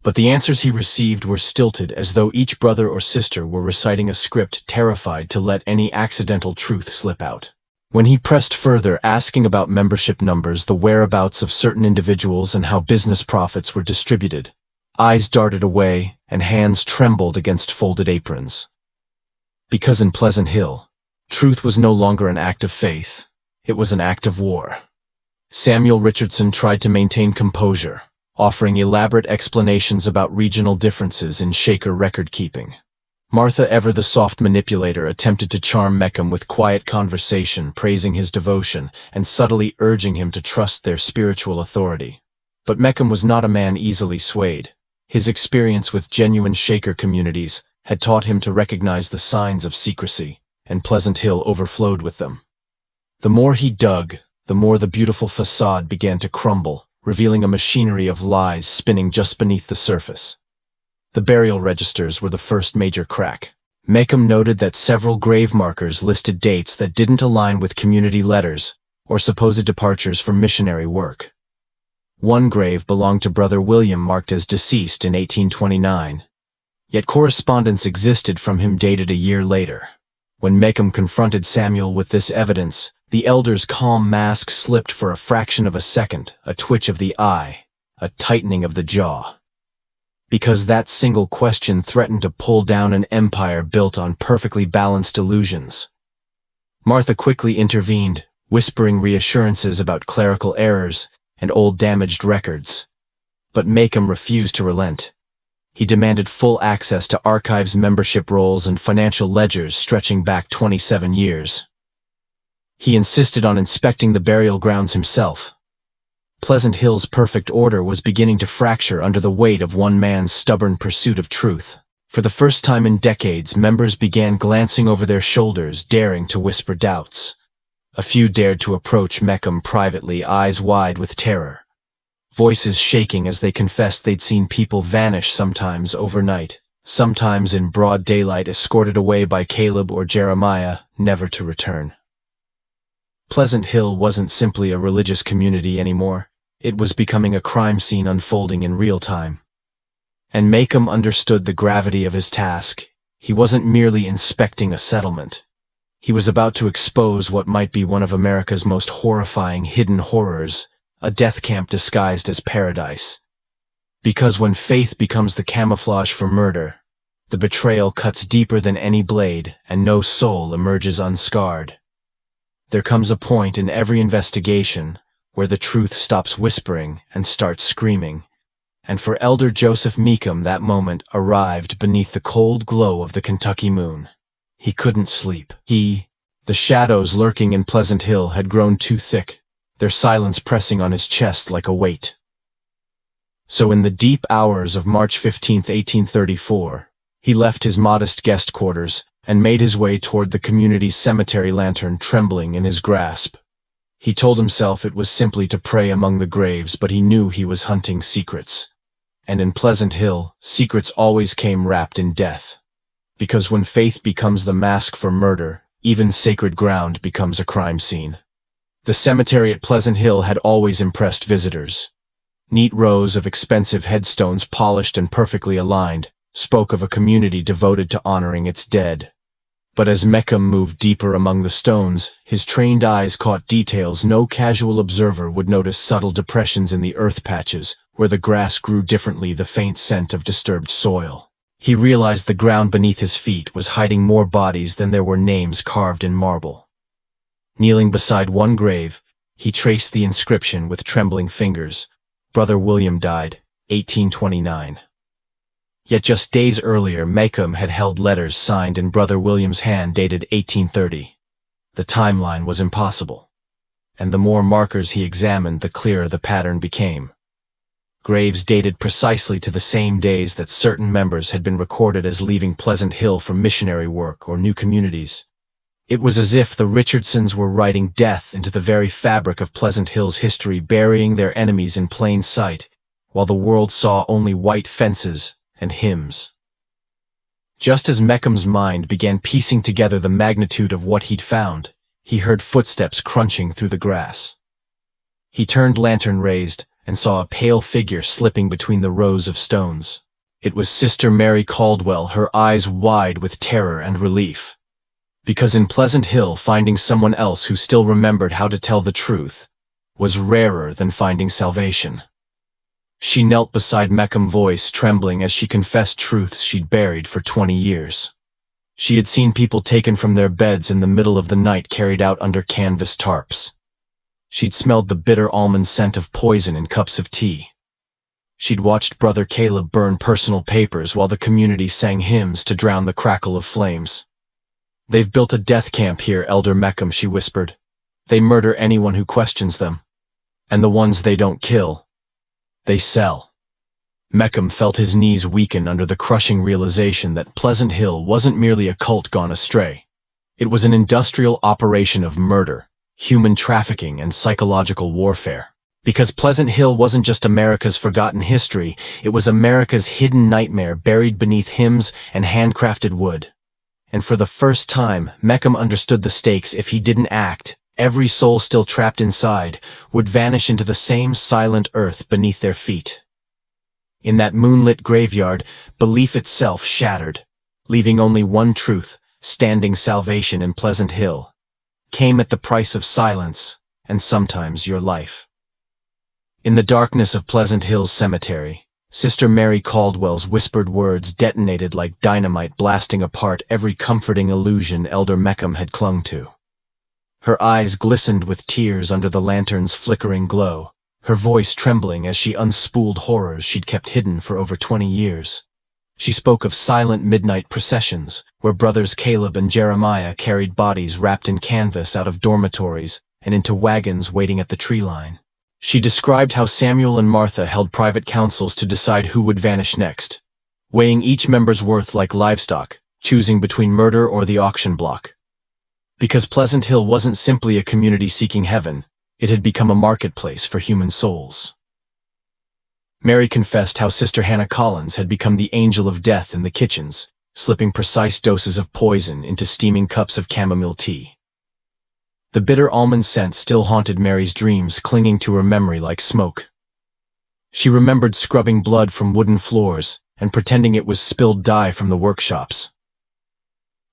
A: But the answers he received were stilted, as though each brother or sister were reciting a script, terrified to let any accidental truth slip out. When he pressed further, asking about membership numbers, the whereabouts of certain individuals, and how business profits were distributed, eyes darted away and hands trembled against folded aprons. Because in Pleasant Hill, truth was no longer an act of faith, it was an act of war. Samuel Richardson tried to maintain composure, offering elaborate explanations about regional differences in Shaker record-keeping. Martha, ever the soft manipulator, attempted to charm Meckham with quiet conversation, praising his devotion and subtly urging him to trust their spiritual authority. But Meckham was not a man easily swayed. His experience with genuine Shaker communities had taught him to recognize the signs of secrecy, and Pleasant Hill overflowed with them. The more he dug, the more the beautiful facade began to crumble, revealing a machinery of lies spinning just beneath the surface. The burial registers were the first major crack. Meckham noted that several grave markers listed dates that didn't align with community letters or supposed departures for missionary work. One grave belonged to Brother William, marked as deceased in 1829. Yet correspondence existed from him dated a year later. When Meckham confronted Samuel with this evidence, the elder's calm mask slipped for a fraction of a second, a twitch of the eye, a tightening of the jaw. Because that single question threatened to pull down an empire built on perfectly balanced illusions. Martha quickly intervened, whispering reassurances about clerical errors and old damaged records. But Meckham refused to relent. He demanded full access to archives, membership rolls, and financial ledgers stretching back 27 years. He insisted on inspecting the burial grounds himself. Pleasant Hill's perfect order was beginning to fracture under the weight of one man's stubborn pursuit of truth. For the first time in decades, members began glancing over their shoulders, daring to whisper doubts. A few dared to approach Meckham privately, eyes wide with terror. Voices shaking as they confessed they'd seen people vanish, sometimes overnight, sometimes in broad daylight, escorted away by Caleb or Jeremiah, never to return. Pleasant Hill wasn't simply a religious community anymore. It was becoming a crime scene unfolding in real time. And Meckham understood the gravity of his task. He wasn't merely inspecting a settlement. He was about to expose what might be one of America's most horrifying hidden horrors, a death camp disguised as paradise. Because when faith becomes the camouflage for murder, the betrayal cuts deeper than any blade, and no soul emerges unscarred. There comes a point in every investigation where the truth stops whispering and starts screaming. And for Elder Joseph Meckham, that moment arrived beneath the cold glow of the Kentucky moon. He couldn't sleep. The shadows lurking in Pleasant Hill had grown too thick, their silence pressing on his chest like a weight. So in the deep hours of March 15, 1834, he left his modest guest quarters and made his way toward the community's cemetery, lantern trembling in his grasp. He told himself it was simply to pray among the graves, but he knew he was hunting secrets. And in Pleasant Hill, secrets always came wrapped in death. Because when faith becomes the mask for murder, even sacred ground becomes a crime scene. The cemetery at Pleasant Hill had always impressed visitors. Neat rows of expensive headstones, polished and perfectly aligned, spoke of a community devoted to honoring its dead. But as Meckham moved deeper among the stones, his trained eyes caught details no casual observer would notice: subtle depressions in the earth patches, where the grass grew differently, the faint scent of disturbed soil. He realized the ground beneath his feet was hiding more bodies than there were names carved in marble. Kneeling beside one grave, he traced the inscription with trembling fingers. Brother William died, 1829. Yet just days earlier, Meckham had held letters signed in Brother William's hand dated 1830. The timeline was impossible. And the more markers he examined, the clearer the pattern became. Graves dated precisely to the same days that certain members had been recorded as leaving Pleasant Hill for missionary work or new communities. It was as if the Richardsons were writing death into the very fabric of Pleasant Hill's history, burying their enemies in plain sight, while the world saw only white fences and hymns. Just as Meckham's mind began piecing together the magnitude of what he'd found, he heard footsteps crunching through the grass. He turned, lantern raised, and saw a pale figure slipping between the rows of stones. It was Sister Mary Caldwell, her eyes wide with terror and relief. Because in Pleasant Hill, finding someone else who still remembered how to tell the truth was rarer than finding salvation. She knelt beside Meckham, voice trembling as she confessed truths she'd buried for 20 years. She had seen people taken from their beds in the middle of the night, carried out under canvas tarps. She'd smelled the bitter almond scent of poison in cups of tea. She'd watched Brother Caleb burn personal papers while the community sang hymns to drown the crackle of flames. "They've built a death camp here, Elder Meckham," she whispered. "They murder anyone who questions them. And the ones they don't kill, they sell." Meckham felt his knees weaken under the crushing realization that Pleasant Hill wasn't merely a cult gone astray. It was an industrial operation of murder, human trafficking, and psychological warfare. Because Pleasant Hill wasn't just America's forgotten history, it was America's hidden nightmare buried beneath hymns and handcrafted wood. And for the first time, Meckham understood the stakes. If he didn't act, every soul still trapped inside would vanish into the same silent earth beneath their feet. In that moonlit graveyard, belief itself shattered, leaving only one truth: standing salvation in Pleasant Hill came at the price of silence and sometimes your life. In the darkness of Pleasant Hill's cemetery, Sister Mary Caldwell's whispered words detonated like dynamite, blasting apart every comforting illusion Elder Meckham had clung to. Her eyes glistened with tears under the lantern's flickering glow, her voice trembling as she unspooled horrors she'd kept hidden for over 20 years. She spoke of silent midnight processions, where brothers Caleb and Jeremiah carried bodies wrapped in canvas out of dormitories and into wagons waiting at the tree line. She described how Samuel and Martha held private councils to decide who would vanish next, weighing each member's worth like livestock, choosing between murder or the auction block. Because Pleasant Hill wasn't simply a community seeking heaven, it had become a marketplace for human souls. Mary confessed how Sister Hannah Collins had become the angel of death in the kitchens, slipping precise doses of poison into steaming cups of chamomile tea. The bitter almond scent still haunted Mary's dreams, clinging to her memory like smoke. She remembered scrubbing blood from wooden floors and pretending it was spilled dye from the workshops.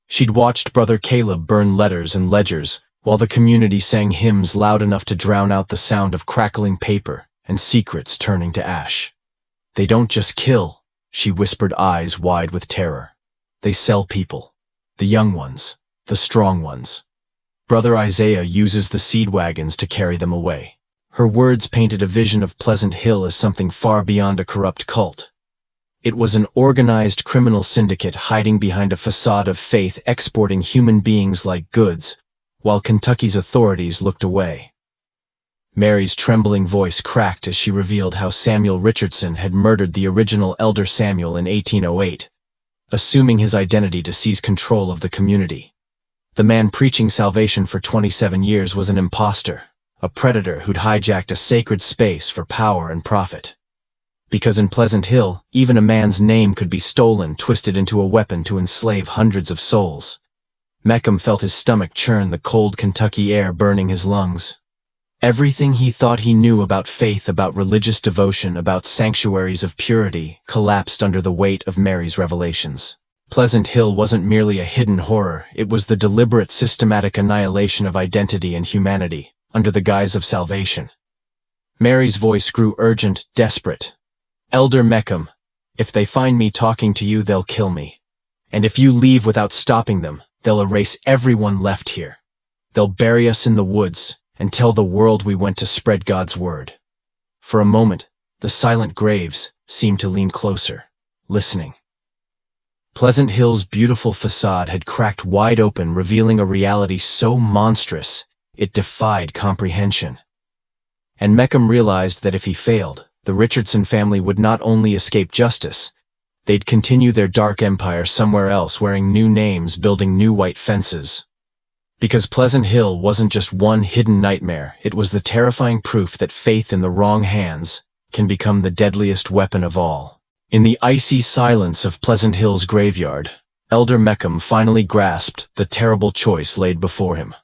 A: She'd watched Brother Caleb burn letters and ledgers, while the community sang hymns loud enough to drown out the sound of crackling paper and secrets turning to ash. "They don't just kill," she whispered, eyes wide with terror. "They sell people. The young ones, the strong ones. Brother Isaiah uses the seed wagons to carry them away." Her words painted a vision of Pleasant Hill as something far beyond a corrupt cult. It was an organized criminal syndicate hiding behind a facade of faith, exporting human beings like goods, while Kentucky's authorities looked away. Mary's trembling voice cracked as she revealed how Samuel Richardson had murdered the original Elder Samuel in 1808, assuming his identity to seize control of the community. The man preaching salvation for 27 years was an imposter, a predator who'd hijacked a sacred space for power and profit. Because in Pleasant Hill, even a man's name could be stolen, twisted into a weapon to enslave hundreds of souls. Meckham felt his stomach churn, the cold Kentucky air burning his lungs. Everything he thought he knew about faith, about religious devotion, about sanctuaries of purity, collapsed under the weight of Mary's revelations. Pleasant Hill wasn't merely a hidden horror, it was the deliberate, systematic annihilation of identity and humanity, under the guise of salvation. Mary's voice grew urgent, desperate. "Elder Meckham, if they find me talking to you, they'll kill me. And if you leave without stopping them, they'll erase everyone left here. They'll bury us in the woods and tell the world we went to spread God's word." For a moment, the silent graves seemed to lean closer, listening. Pleasant Hill's beautiful facade had cracked wide open, revealing a reality so monstrous it defied comprehension. And Meckham realized that if he failed, the Richardson family would not only escape justice, they'd continue their dark empire somewhere else, wearing new names, building new white fences. Because Pleasant Hill wasn't just one hidden nightmare, it was the terrifying proof that faith in the wrong hands can become the deadliest weapon of all. In the icy silence of Pleasant Hill's graveyard, Elder Meckham finally grasped the terrible choice laid before him.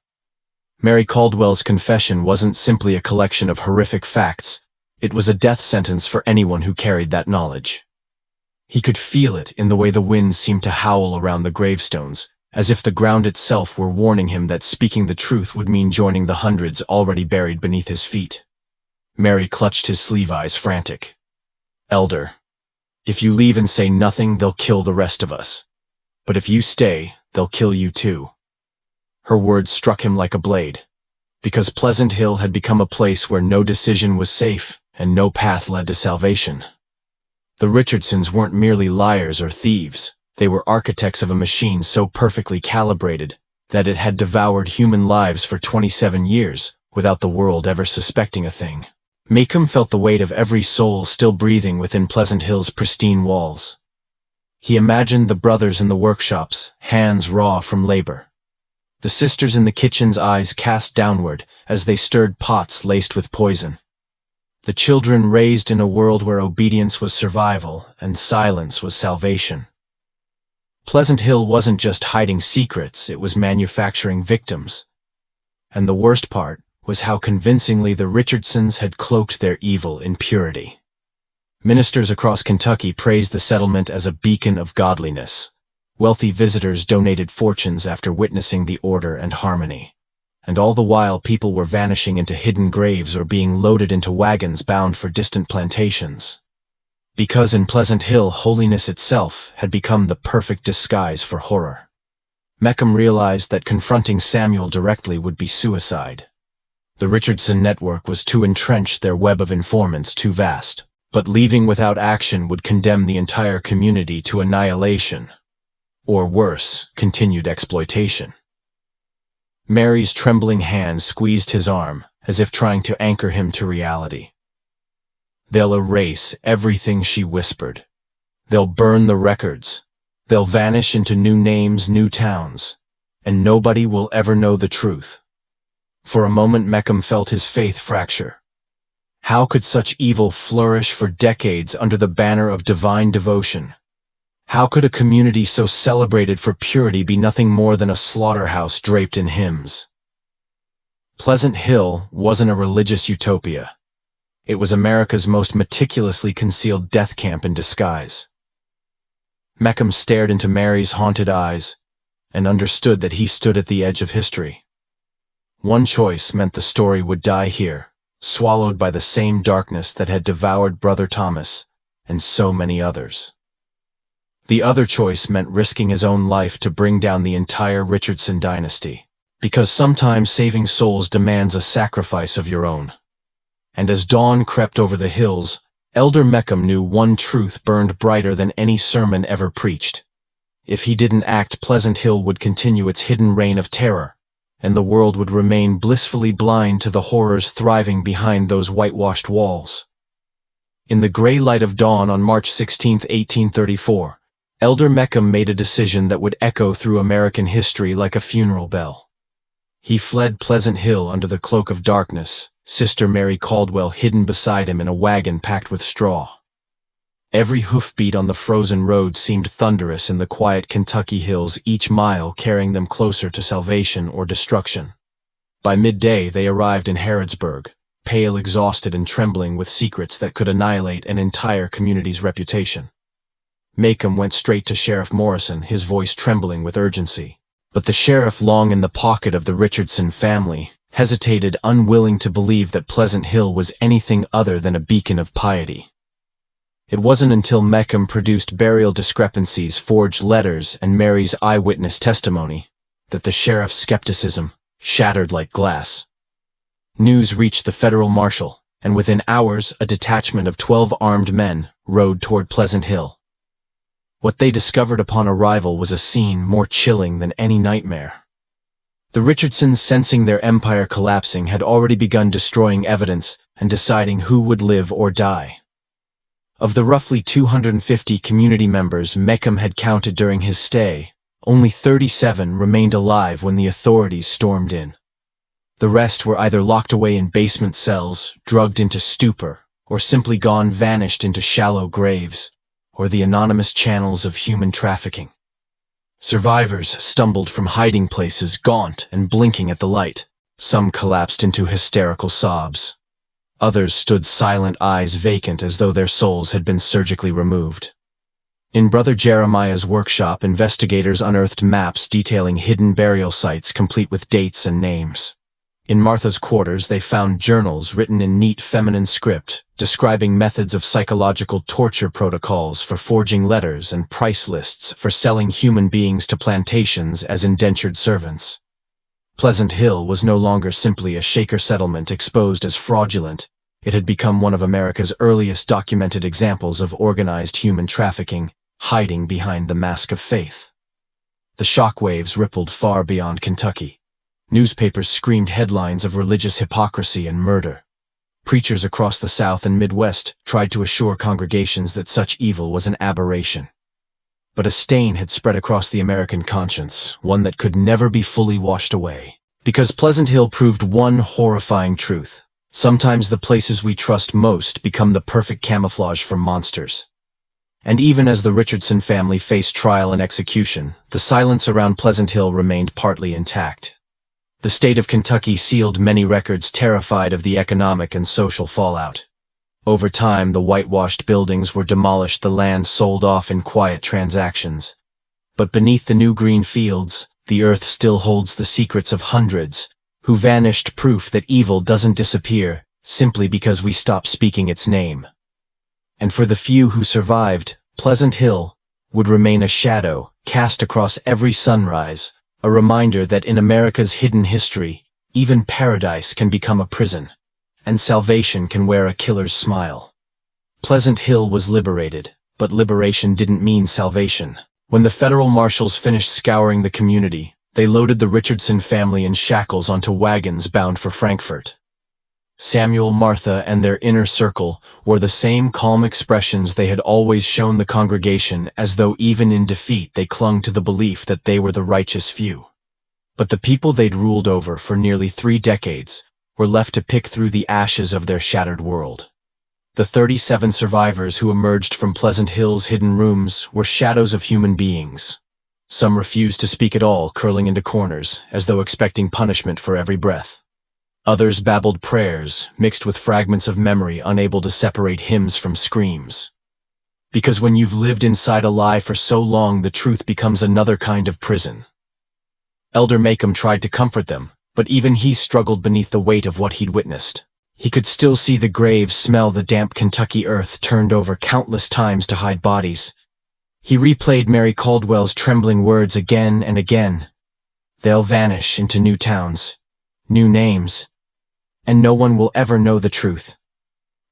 A: Mary Caldwell's confession wasn't simply a collection of horrific facts, it was a death sentence for anyone who carried that knowledge. He could feel it in the way the wind seemed to howl around the gravestones, as if the ground itself were warning him that speaking the truth would mean joining the hundreds already buried beneath his feet. Mary clutched his sleeve, eyes frantic. "Elder, if you leave and say nothing, they'll kill the rest of us. But if you stay, they'll kill you too." Her words struck him like a blade, because Pleasant Hill had become a place where no decision was safe and no path led to salvation. The Richardsons weren't merely liars or thieves. They were architects of a machine so perfectly calibrated that it had devoured human lives for 27 years without the world ever suspecting a thing. Meckham felt the weight of every soul still breathing within Pleasant Hill's pristine walls. He imagined the brothers in the workshops, hands raw from labor. The sisters in the kitchen's, eyes cast downward as they stirred pots laced with poison. the children raised in a world where obedience was survival and silence was salvation. Pleasant Hill wasn't just hiding secrets, it was manufacturing victims. And the worst part was how convincingly the Richardsons had cloaked their evil in purity. Ministers across Kentucky praised the settlement as a beacon of godliness. Wealthy visitors donated fortunes after witnessing the order and harmony. And all the while people were vanishing into hidden graves or being loaded into wagons bound for distant plantations. Because in Pleasant Hill, holiness itself had become the perfect disguise for horror. Meckham realized that confronting Samuel directly would be suicide. The Richardson network was too entrenched, their web of informants too vast. But leaving without action would condemn the entire community to annihilation. Or worse, continued exploitation. Mary's trembling hand squeezed his arm, as if trying to anchor him to reality. "They'll erase everything," she whispered. "They'll burn the records. They'll vanish into new names, new towns. And nobody will ever know the truth." For a moment Meckham felt his faith fracture. How could such evil flourish for decades under the banner of divine devotion? How could a community so celebrated for purity be nothing more than a slaughterhouse draped in hymns? Pleasant Hill wasn't a religious utopia. It was America's most meticulously concealed death camp in disguise. Meckham stared into Mary's haunted eyes and understood that he stood at the edge of history. One choice meant the story would die here, swallowed by the same darkness that had devoured Brother Thomas and so many others. The other choice meant risking his own life to bring down the entire Richardson dynasty, because sometimes saving souls demands a sacrifice of your own. And as dawn crept over the hills, Elder Meckham knew one truth burned brighter than any sermon ever preached. If he didn't act, Pleasant Hill would continue its hidden reign of terror, and the world would remain blissfully blind to the horrors thriving behind those whitewashed walls. In the gray light of dawn on March 16, 1834, Elder Meckham made a decision that would echo through American history like a funeral bell. He fled Pleasant Hill under the cloak of darkness, Sister Mary Caldwell hidden beside him in a wagon packed with straw. Every hoofbeat on the frozen road seemed thunderous in the quiet Kentucky hills, each mile carrying them closer to salvation or destruction. By midday they arrived in Harrodsburg, pale, exhausted, and trembling with secrets that could annihilate an entire community's reputation. Meckham went straight to Sheriff Morrison, his voice trembling with urgency. But the sheriff, long in the pocket of the Richardson family, hesitated, unwilling to believe that Pleasant Hill was anything other than a beacon of piety. It wasn't until Meckham produced burial discrepancies, forged letters, and Mary's eyewitness testimony that the sheriff's skepticism shattered like glass. News reached the federal marshal, and within hours a detachment of 12 armed men rode toward Pleasant Hill. What they discovered upon arrival was a scene more chilling than any nightmare. The Richardsons, sensing their empire collapsing, had already begun destroying evidence and deciding who would live or die. Of the roughly 250 community members Meckham had counted during his stay, only 37 remained alive when the authorities stormed in. The rest were either locked away in basement cells, drugged into stupor, or simply gone vanished into shallow graves, or the anonymous channels of human trafficking. Survivors stumbled from hiding places, gaunt and blinking at the light. Some collapsed into hysterical sobs. Others stood silent, eyes vacant, as though their souls had been surgically removed. In Brother Jeremiah's workshop, investigators unearthed maps detailing hidden burial sites complete with dates and names. In Martha's quarters, they found journals written in neat feminine script, describing methods of psychological torture, protocols for forging letters, and price lists for selling human beings to plantations as indentured servants. Pleasant Hill was no longer simply a Shaker settlement exposed as fraudulent. It had become one of America's earliest documented examples of organized human trafficking, hiding behind the mask of faith. The shockwaves rippled far beyond Kentucky. Newspapers screamed headlines of religious hypocrisy and murder. Preachers across the South and Midwest tried to assure congregations that such evil was an aberration. But a stain had spread across the American conscience, one that could never be fully washed away. Because Pleasant Hill proved one horrifying truth. Sometimes the places we trust most become the perfect camouflage for monsters. And even as the Richardson family faced trial and execution, the silence around Pleasant Hill remained partly intact. The state of Kentucky sealed many records, terrified of the economic and social fallout. Over time, the whitewashed buildings were demolished, the land sold off in quiet transactions. But beneath the new green fields, the earth still holds the secrets of hundreds who vanished, proof that evil doesn't disappear simply because we stop speaking its name. And for the few who survived, Pleasant Hill would remain a shadow cast across every sunrise, a reminder that in America's hidden history, even paradise can become a prison, and salvation can wear a killer's smile. Pleasant Hill was liberated, but liberation didn't mean salvation. When the federal marshals finished scouring the community, they loaded the Richardson family in shackles onto wagons bound for Frankfort. Samuel, Martha, and their inner circle wore the same calm expressions they had always shown the congregation, as though even in defeat they clung to the belief that they were the righteous few. But the people they'd ruled over for nearly 3 decades were left to pick through the ashes of their shattered world. The 37 survivors who emerged from Pleasant Hill's hidden rooms were shadows of human beings. Some refused to speak at all, curling into corners, as though expecting punishment for every breath. Others babbled prayers, mixed with fragments of memory, unable to separate hymns from screams. Because when you've lived inside a lie for so long, the truth becomes another kind of prison. Elder Macomb tried to comfort them, but even he struggled beneath the weight of what he'd witnessed. He could still see the graves, smell the damp Kentucky earth turned over countless times to hide bodies. He replayed Mary Caldwell's trembling words again and again. They'll vanish into new towns, new names, and no one will ever know the truth.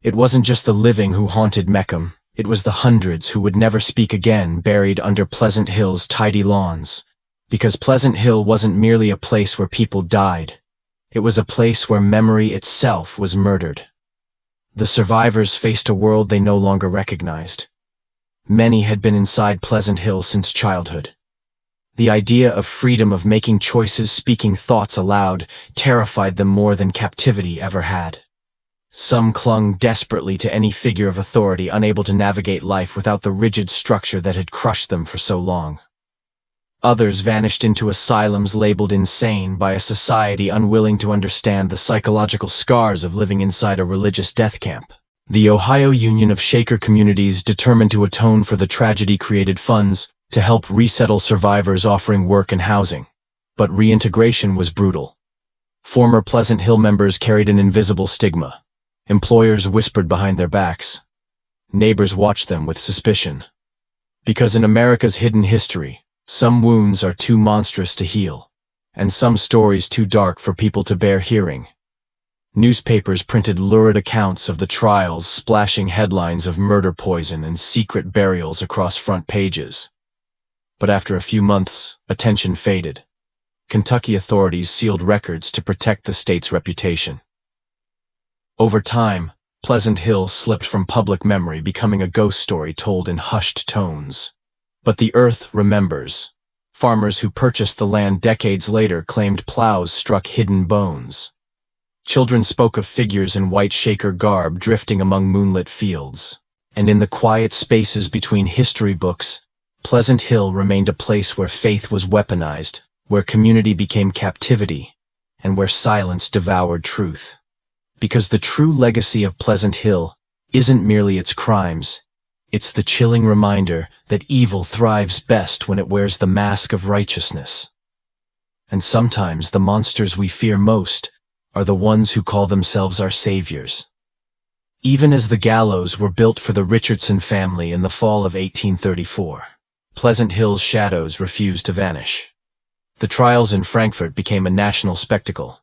A: It wasn't just the living who haunted Macomb, it was the hundreds who would never speak again, buried under Pleasant Hill's tidy lawns. Because Pleasant Hill wasn't merely a place where people died. It was a place where memory itself was murdered. The survivors faced a world they no longer recognized. Many had been inside Pleasant Hill since childhood. The idea of freedom, of making choices, speaking thoughts aloud, terrified them more than captivity ever had. Some clung desperately to any figure of authority, unable to navigate life without the rigid structure that had crushed them for so long. Others vanished into asylums labeled insane by a society unwilling to understand the psychological scars of living inside a religious death camp. The Ohio Union of Shaker Communities determined to atone for the tragedy created funds to help resettle survivors, offering work and housing. But reintegration was brutal. Former Pleasant Hill members carried an invisible stigma. Employers whispered behind their backs. Neighbors watched them with suspicion. Because in America's hidden history, some wounds are too monstrous to heal, and some stories too dark for people to bear hearing. Newspapers printed lurid accounts of the trials, splashing headlines of murder, poison, and secret burials across front pages. But after a few months, attention faded. Kentucky authorities sealed records to protect the state's reputation. Over time, Pleasant Hill slipped from public memory, becoming a ghost story told in hushed tones. But the earth remembers. Farmers who purchased the land decades later claimed plows struck hidden bones. Children spoke of figures in white Shaker garb drifting among moonlit fields. And in the quiet spaces between history books, Pleasant Hill remained a place where faith was weaponized, where community became captivity, and where silence devoured truth. Because the true legacy of Pleasant Hill isn't merely its crimes, it's the chilling reminder that evil thrives best when it wears the mask of righteousness. And sometimes the monsters we fear most are the ones who call themselves our saviors. Even as the gallows were built for the Richardson family in the fall of 1834, Pleasant Hill's shadows refused to vanish. The trials in Frankfort became a national spectacle.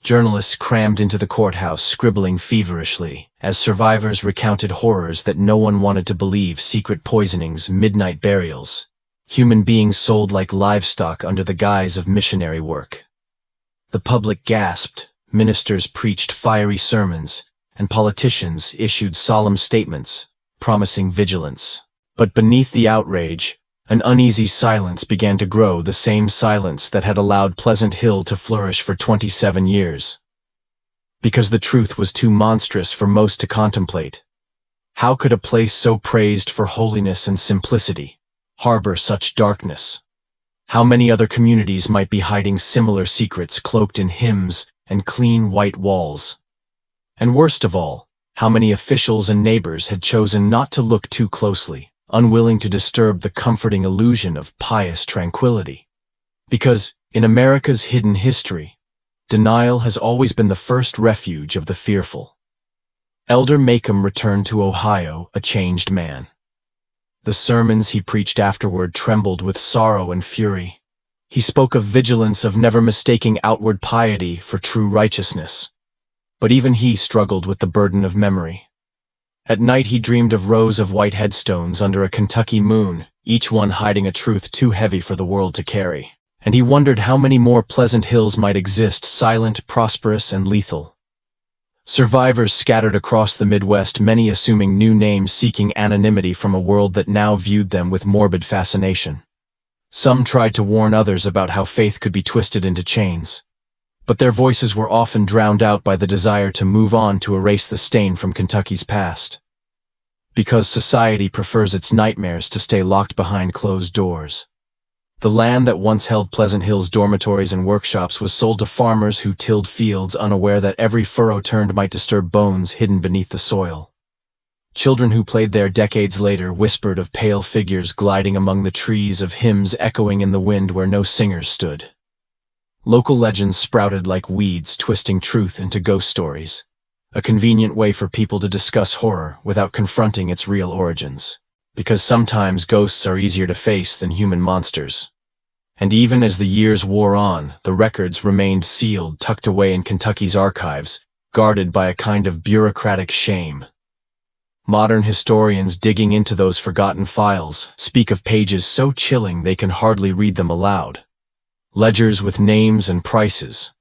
A: Journalists crammed into the courthouse, scribbling feverishly, as survivors recounted horrors that no one wanted to believe: secret poisonings, midnight burials, human beings sold like livestock under the guise of missionary work. The public gasped, ministers preached fiery sermons, and politicians issued solemn statements, promising vigilance. But beneath the outrage, an uneasy silence began to grow, the same silence that had allowed Pleasant Hill to flourish for 27 years. because the truth was too monstrous for most to contemplate. How could a place so praised for holiness and simplicity harbor such darkness? How many other communities might be hiding similar secrets cloaked in hymns and clean white walls? And worst of all, how many officials and neighbors had chosen not to look too closely, unwilling to disturb the comforting illusion of pious tranquility? Because, in America's hidden history, denial has always been the first refuge of the fearful. Elder Macomb returned to Ohio a changed man. The sermons he preached afterward trembled with sorrow and fury. He spoke of vigilance, of never mistaking outward piety for true righteousness. But even he struggled with the burden of memory. At night he dreamed of rows of white headstones under a Kentucky moon, each one hiding a truth too heavy for the world to carry. And he wondered how many more Pleasant Hills might exist, silent, prosperous, and lethal. Survivors scattered across the Midwest, many assuming new names, seeking anonymity from a world that now viewed them with morbid fascination. Some tried to warn others about how faith could be twisted into chains. But their voices were often drowned out by the desire to move on, to erase the stain from Kentucky's past. Because society prefers its nightmares to stay locked behind closed doors. The land that once held Pleasant Hill's dormitories and workshops was sold to farmers who tilled fields, unaware that every furrow turned might disturb bones hidden beneath the soil. Children who played there decades later whispered of pale figures gliding among the trees, of hymns echoing in the wind where no singers stood. Local legends sprouted like weeds, twisting truth into ghost stories, a convenient way for people to discuss horror without confronting its real origins. Because sometimes ghosts are easier to face than human monsters. And even as the years wore on, the records remained sealed, tucked away in Kentucky's archives, guarded by a kind of bureaucratic shame. Modern historians digging into those forgotten files speak of pages so chilling they can hardly read them aloud. Ledgers with names and prices.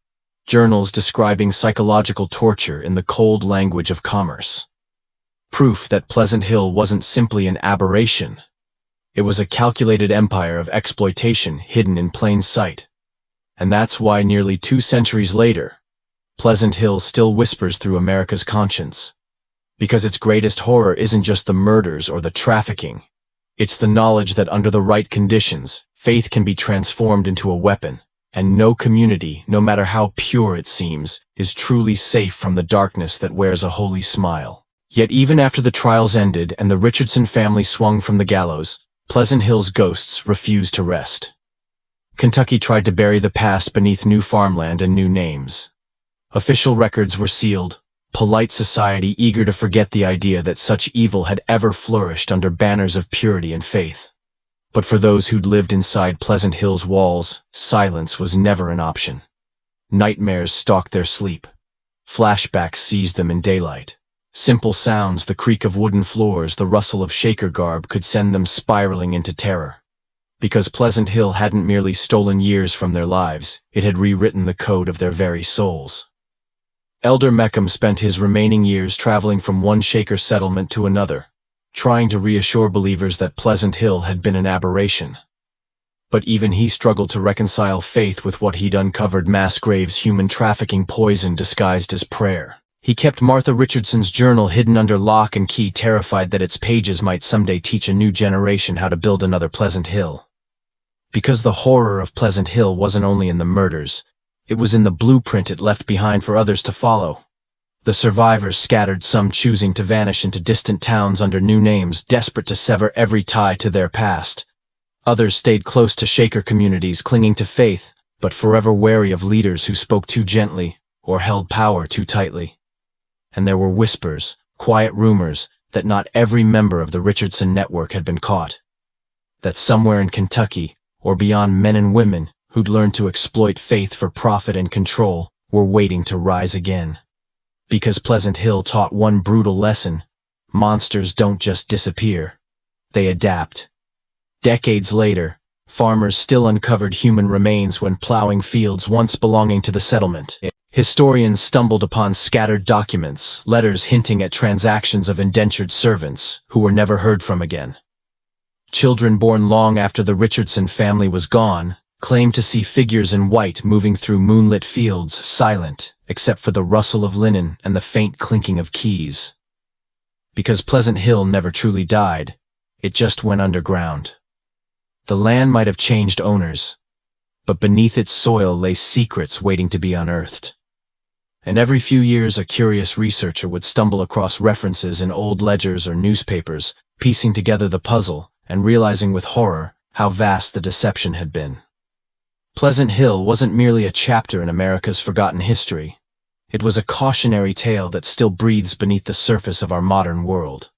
A: Journals describing psychological torture in the cold language of commerce. Proof that Pleasant Hill wasn't simply an aberration. It was a calculated empire of exploitation hidden in plain sight. And that's why nearly 2 centuries later, Pleasant Hill still whispers through America's conscience. Because its greatest horror isn't just the murders or the trafficking. It's the knowledge that under the right conditions, faith can be transformed into a weapon, and no community, no matter how pure it seems, is truly safe from the darkness that wears a holy smile. Yet even after the trials ended and the Richardson family swung from the gallows, Pleasant Hill's ghosts refused to rest. Kentucky tried to bury the past beneath new farmland and new names. Official records were sealed, polite society eager to forget the idea that such evil had ever flourished under banners of purity and faith. But for those who'd lived inside Pleasant Hill's walls, silence was never an option. Nightmares stalked their sleep. Flashbacks seized them in daylight. Simple sounds, the creak of wooden floors, the rustle of shaker garb, could send them spiraling into terror. Because Pleasant Hill hadn't merely stolen years from their lives, it had rewritten the code of their very souls. Elder Macomb spent his remaining years traveling from one Shaker settlement to another, trying to reassure believers that Pleasant Hill had been an aberration. But even he struggled to reconcile faith with what he'd uncovered: mass graves, human trafficking, poison disguised as prayer. He kept Martha Richardson's journal hidden under lock and key, terrified that its pages might someday teach a new generation how to build another Pleasant Hill. Because the horror of Pleasant Hill wasn't only in the murders, it was in the blueprint it left behind for others to follow. The survivors scattered, some choosing to vanish into distant towns under new names, desperate to sever every tie to their past. Others stayed close to Shaker communities, clinging to faith, but forever wary of leaders who spoke too gently or held power too tightly. And there were whispers, quiet rumors, that not every member of the Richardson network had been caught. That somewhere in Kentucky, or beyond, men and women who'd learned to exploit faith for profit and control were waiting to rise again. Because Pleasant Hill taught one brutal lesson: monsters don't just disappear, they adapt. Decades later, farmers still uncovered human remains when plowing fields once belonging to the settlement. Historians stumbled upon scattered documents, letters hinting at transactions of indentured servants who were never heard from again. Children born long after the Richardson family was gone claimed to see figures in white moving through moonlit fields, silent, except for the rustle of linen and the faint clinking of keys. Because Pleasant Hill never truly died, it just went underground. The land might have changed owners, but beneath its soil lay secrets waiting to be unearthed. And every few years a curious researcher would stumble across references in old ledgers or newspapers, piecing together the puzzle and realizing with horror how vast the deception had been. Pleasant Hill wasn't merely a chapter in America's forgotten history. It was a cautionary tale that still breathes beneath the surface of our modern world.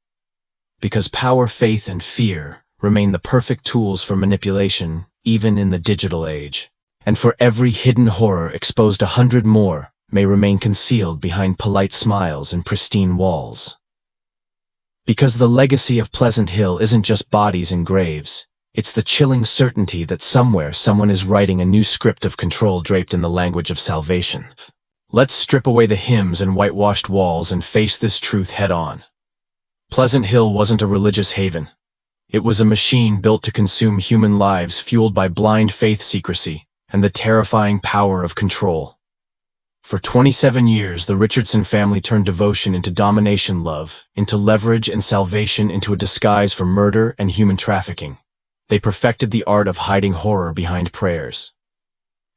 A: Because power, faith, and fear remain the perfect tools for manipulation, even in the digital age. And for every hidden horror exposed 100 more may remain concealed behind polite smiles and pristine walls. Because the legacy of Pleasant Hill isn't just bodies and graves, it's the chilling certainty that somewhere someone is writing a new script of control draped in the language of salvation. Let's strip away the hymns and whitewashed walls and face this truth head-on. Pleasant Hill wasn't a religious haven. It was a machine built to consume human lives, fueled by blind faith secrecy and the terrifying power of control. For 27 years, the Richardson family turned devotion into domination, love into leverage, and salvation into a disguise for murder and human trafficking. They perfected the art of hiding horror behind prayers.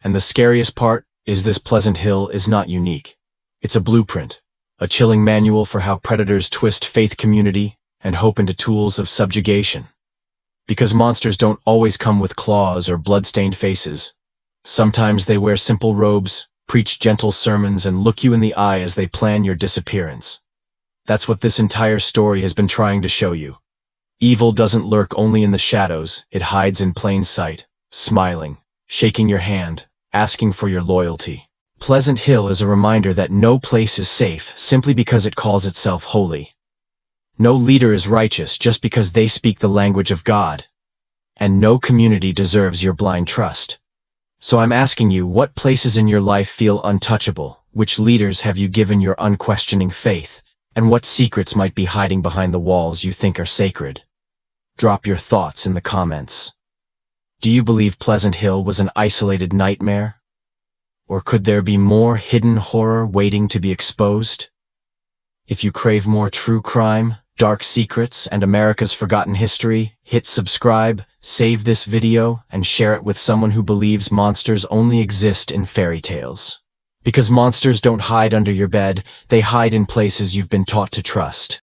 A: And the scariest part is this: Pleasant Hill is not unique. It's a blueprint, a chilling manual for how predators twist faith, community, and hope into tools of subjugation. Because monsters don't always come with claws or blood-stained faces. Sometimes they wear simple robes, preach gentle sermons, and look you in the eye as they plan your disappearance. That's what this entire story has been trying to show you. Evil doesn't lurk only in the shadows, it hides in plain sight, smiling, shaking your hand, asking for your loyalty. Pleasant Hill is a reminder that no place is safe simply because it calls itself holy. No leader is righteous just because they speak the language of God. And no community deserves your blind trust. So I'm asking you, what places in your life feel untouchable? Which leaders have you given your unquestioning faith? And what secrets might be hiding behind the walls you think are sacred? Drop your thoughts in the comments. Do you believe Pleasant Hill was an isolated nightmare? Or could there be more hidden horror waiting to be exposed? If you crave more true crime, dark secrets, and America's forgotten history, hit subscribe, save this video, and share it with someone who believes monsters only exist in fairy tales. Because monsters don't hide under your bed, they hide in places you've been taught to trust.